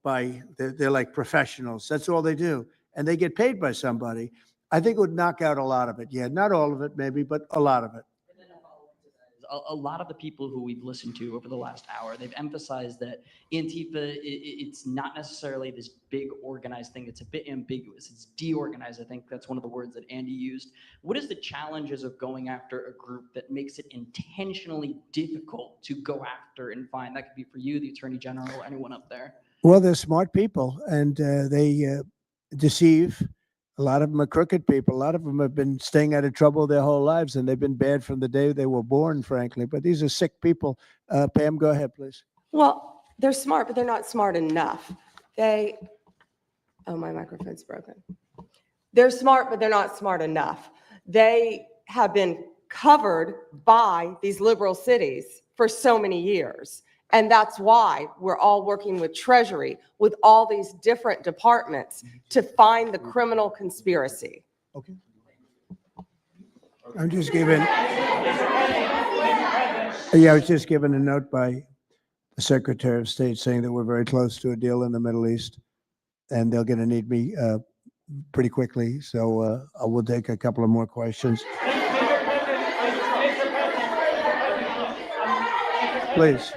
by, they're like professionals. That's all they do. And they get paid by somebody. I think it would knock out a lot of it. Yeah, not all of it maybe, but a lot of it. A lot of the people who we've listened to over the last hour, they've emphasized that Antifa, it's not necessarily this big organized thing. It's a bit ambiguous. It's deorganized. I think that's one of the words that Andy used. What is the challenges of going after a group that makes it intentionally difficult to go after and find? That could be for you, the Attorney General, anyone up there. Well, they're smart people, and they deceive. A lot of them are crooked people. A lot of them have been staying out of trouble their whole lives, and they've been bad from the day they were born, frankly. But these are sick people. Pam, go ahead, please. Well, they're smart, but they're not smart enough. Oh, my microphone's broken. They're smart, but they're not smart enough. They have been covered by these liberal cities for so many years. And that's why we're all working with Treasury, with all these different departments to find the criminal conspiracy. Okay. I'm just giving, I was just given a note by the Secretary of State saying that we're very close to a deal in the Middle East, and they're going to need me pretty quickly. So I will take a couple of more questions. Please.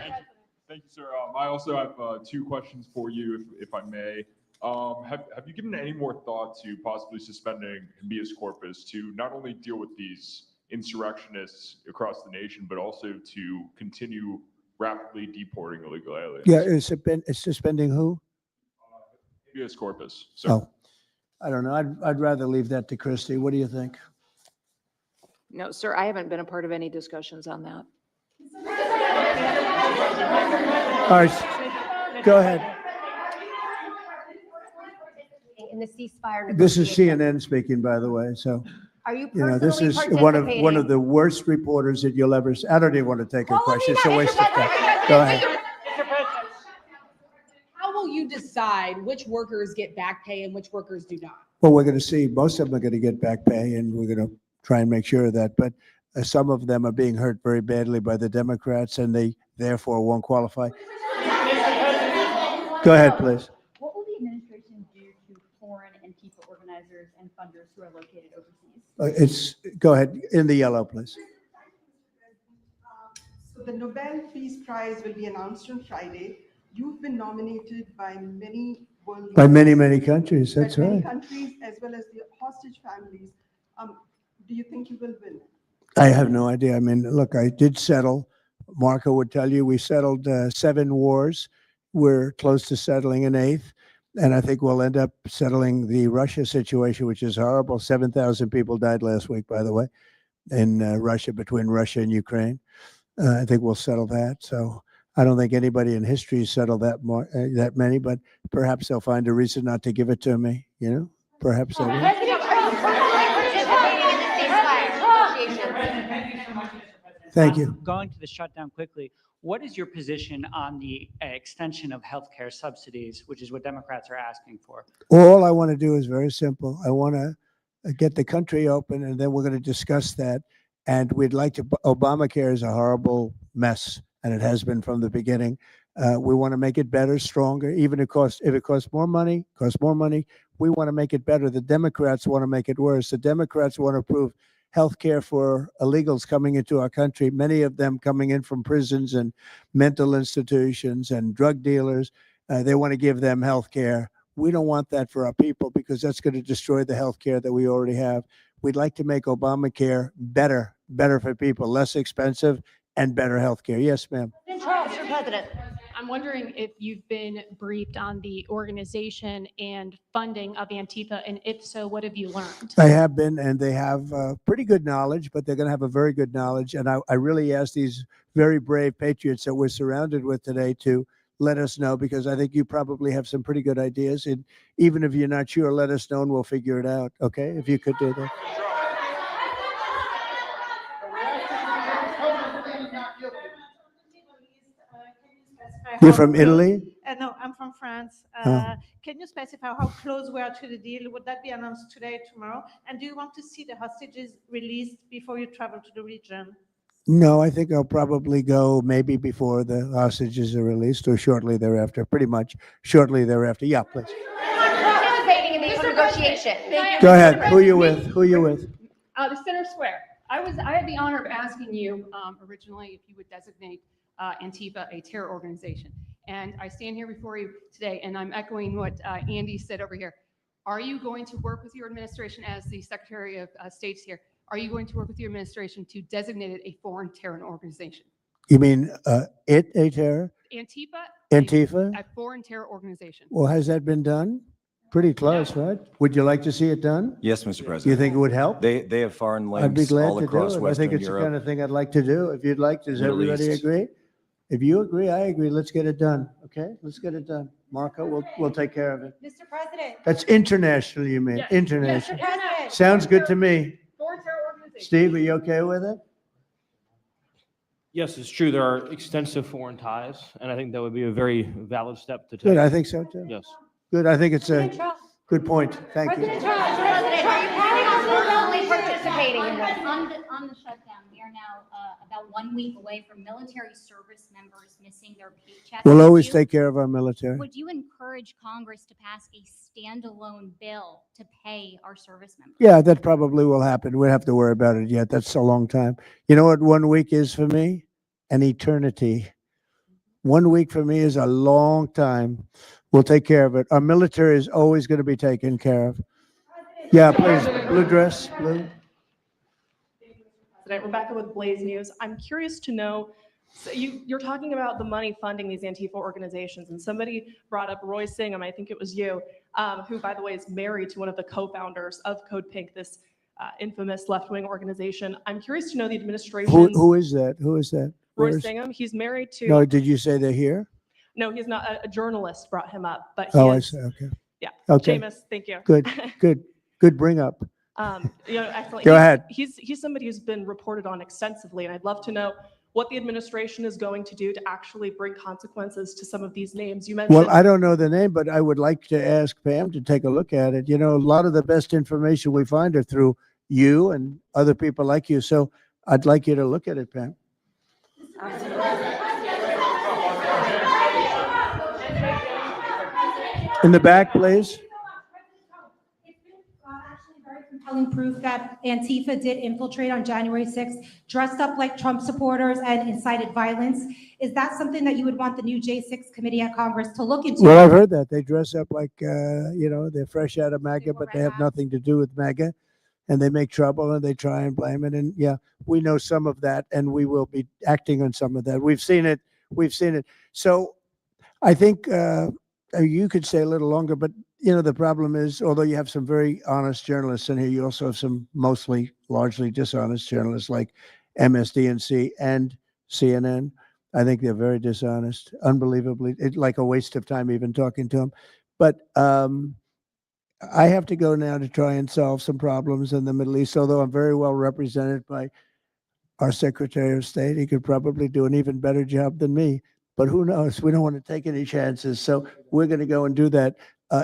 Thank you, sir. I also have two questions for you, if I may. Have you given any more thought to possibly suspending habeas corpus to not only deal with these insurrectionists across the nation, but also to continue rapidly deporting illegal aliens? Yeah, it's suspending who? Habeas corpus. Sir. Oh, I don't know. I'd rather leave that to Christie. What do you think? No, sir, I haven't been a part of any discussions on that. All right, go ahead. In the ceasefire. This is CNN speaking, by the way. So, Are you this is personally one of the worst reporters that you'll ever see. I don't even want to take a question. It's a waste of time. Go ahead. How will you decide which workers get back pay and which workers do not? Well, we're going to see. Most of them are going to get back pay, and we're going to try and make sure of that. But some of them are being hurt very badly by the Democrats, and they therefore won't qualify. Go ahead, please. What will the administration do to foreign Antifa organizers and funders who are located overseas? Go ahead, in the yellow, please. So the Nobel Peace Prize will be announced on Friday. You've been nominated by many world By many, leaders, many countries, that's by many right. countries, as well as the hostage families. Do you think you will win? I have no idea. I mean, look, I did settle. Marco would tell you we settled 7 wars. We're close to settling an 8th. And I think we'll end up settling the Russia situation, which is horrible. 7,000 people died last week, by the way, in Russia, between Russia and Ukraine. I think we'll settle that. So I don't think anybody in history has settled that many, but perhaps they'll find a reason not to give it to me. You know, perhaps they will. Thank you. Going to the shutdown quickly, what is your position on the extension of healthcare subsidies, which is what Democrats are asking for? All I want to do is very simple. I want to get the country open, and then we're going to discuss that. And we'd like to, Obamacare is a horrible mess, and it has been from the beginning. We want to make it better, stronger, even if it costs more money, we want to make it better. The Democrats want to make it worse. The Democrats want to approve health care for illegals coming into our country, many of them coming in from prisons and mental institutions and drug dealers. They want to give them health care. We don't want that for our people because that's going to destroy the health care that we already have. We'd like to make Obamacare better for people, less expensive and better health care. Yes, ma'am. Mr. President, I'm wondering if you've been briefed on the organization and funding of Antifa, and if so, what have you learned? I have been, and they have pretty good knowledge, but they're going to have a very good knowledge. And I really ask these very brave patriots that we're surrounded with today to let us know, because I think you probably have some pretty good ideas. And even if you're not sure, let us know and we'll figure it out. Okay, if you could do that. You're from Italy? No, I'm from France. Can you specify how close we are to the deal? Would that be announced today, tomorrow? And do you want to see the hostages released before you travel to the region? No, I think I'll probably go maybe before the hostages are released or shortly thereafter, pretty much shortly thereafter. Yeah, please. Participating in the negotiation. Go ahead. Who you with? Who you with? The Center Square. I had the honor of asking you originally if you would designate Antifa a terror organization. And I stand here before you today, and I'm echoing what Andy said over here. Are you going to work with your administration as the Secretary of State's here? Are you going to work with your administration to designate it a foreign terror organization? You mean a terror? Antifa? A foreign terror organization. Well, has that been done? Pretty close, right? Would you like to see it done? Yes, Mr. President. You think it would help? They have foreign links I'd be glad all to across do it. I Western think it's Europe. the kind of thing I'd like to do. If you'd like, does Middle everybody East. agree? If you agree, I agree. Let's get it done. Okay, let's get it done. Marco, we'll take care of it. Mr. President. That's international, you mean? Yes. International. Mr. President. Sounds good to me. Foreign terror organization. Steve, are you okay with it? Yes, it's true. There are extensive foreign ties, and I think that would be a very valid step to take. Good, I think so too. Yes. Good, I think it's a good point. Thank you. President, are you planning on formally participating in this? On the shutdown, we are now about 1 week away from military service members missing their paychecks. We'll always take care of our military. Would you encourage Congress to pass a standalone bill to pay our service members? Yeah, that probably will happen. We don't have to worry about it yet. That's a long time. You know what 1 week is for me? An eternity. 1 week for me is a long time. We'll take care of it. Our military is always going to be taken care of. Yeah, please. Blue dress, blue. Today, Rebecca with Blaze News. I'm curious to know, so you're talking about the money funding these Antifa organizations, and somebody brought up Roy Singham, I think it was you, who, by the way, is married to one of the co-founders of Code Pink, this infamous left-wing organization. I'm curious to know the administration. Who is that? Who is that? Roy Where's- Singham. He's married to. No, did you say they're here? No, he's not. A journalist brought him up, but he Oh, I is. see. Okay. Yeah. Okay. Seamus, thank you. Good bring up. Excellent. Go ahead. He's somebody who's been reported on extensively, and I'd love to know what the administration is going to do to actually bring consequences to some of these names. You mentioned. Well, I don't know the name, but I would like to ask Pam to take a look at it. You know, a lot of the best information we find are through you and other people like you. So I'd like you to look at it, Pam. In the back, please. Compelling proof that Antifa did infiltrate on January 6th, dressed up like Trump supporters and incited violence. Is that something that you would want the new J6 committee at Congress to look into? Well, I've heard that. They dress up like, they're fresh out of MAGA, but they have nothing to do with MAGA. and they make trouble and they try and blame it. And yeah, we know some of that, and we will be acting on some of that. We've seen it. We've seen it. So I think you could stay a little longer, but the problem is, although you have some very honest journalists in here, you also have some largely dishonest journalists like MSDNC and CNN. I think they're very dishonest, unbelievably. It's like a waste of time even talking to them. But I have to go now to try and solve some problems in the Middle East, although I'm very well represented by our Secretary of State. He could probably do an even better job than me, but who knows? We don't want to take any chances. So we're going to go and do that.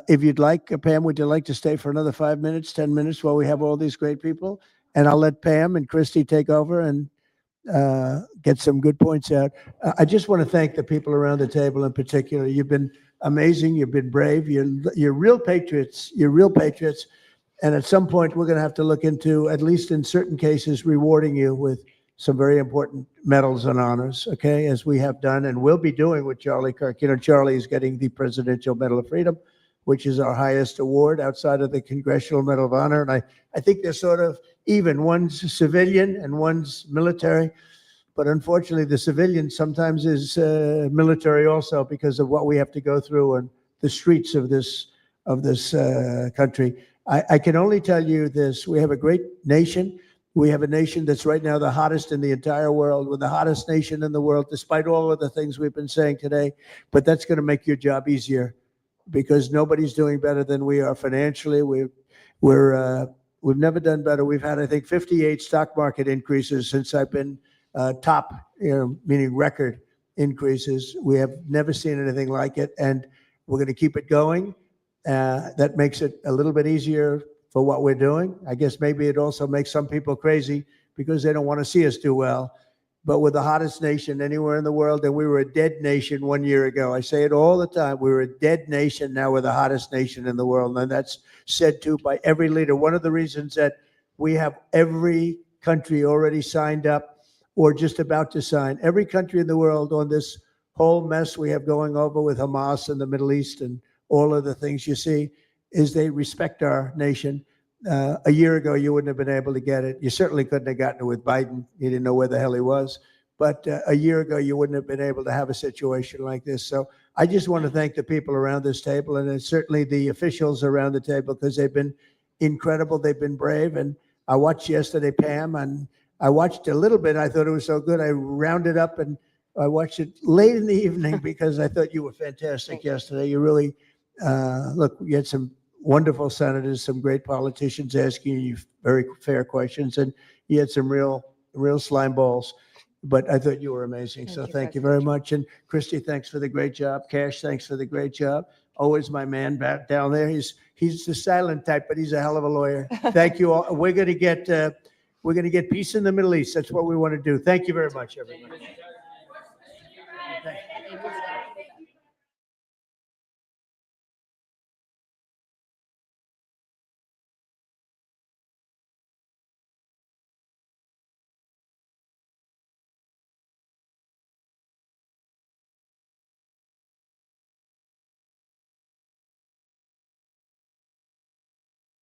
If you'd like, Pam, would you like to stay for another 5 minutes, 10 minutes while we have all these great people? And I'll let Pam and Christy take over and get some good points out. I just want to thank the people around the table in particular. You've been amazing. You've been brave. You're real patriots. You're real patriots. And at some point, we're going to have to look into, at least in certain cases, rewarding you with some very important medals and honors, okay, as we have done and will be doing with Charlie Kirk. Charlie is getting the Presidential Medal of Freedom, which is our highest award outside of the Congressional Medal of Honor. And I think they're sort of even. One's civilian and one's military. But unfortunately, the civilian sometimes is military also because of what we have to go through on the streets of this country. I can only tell you this. We have a great nation. We have a nation that's right now the hottest in the entire world. We're the hottest nation in the world, despite all of the things we've been saying today. But that's going to make your job easier because nobody's doing better than we are financially. We've never done better. We've had, I think, 58 stock market increases since I've been top, meaning record increases. We have never seen anything like it, and we're going to keep it going. That makes it a little bit easier for what we're doing. I guess maybe it also makes some people crazy because they don't want to see us do well. But we're the hottest nation anywhere in the world, and we were a dead nation 1 year ago. I say it all the time. We were a dead nation. Now we're the hottest nation in the world, and that's said to by every leader. One of the reasons that we have every country already signed up or just about to sign, every country in the world on this whole mess we have going over with Hamas and the Middle East and all of the things you see, is they respect our nation. A year ago, you wouldn't have been able to get it. You certainly couldn't have gotten it with Biden. You didn't know where the hell he was. But a year ago, you wouldn't have been able to have a situation like this. So I just want to thank the people around this table and certainly the officials around the table because they've been incredible. They've been brave. And I watched yesterday, Pam, and I watched a little bit. I thought it was so good. I rounded up and I watched it late in the evening because I thought you were fantastic yesterday. You really, look, you had some wonderful senators, some great politicians asking you very fair questions, and you had some real slime balls. But I thought you were amazing. So thank you very much. And Christy, thanks for the great job. Cash, thanks for the great job. Always my man back down there. He's the silent type, but he's a hell of a lawyer. Thank you all. We're going to get peace in the Middle East. That's what we want to do. Thank you very much, everybody.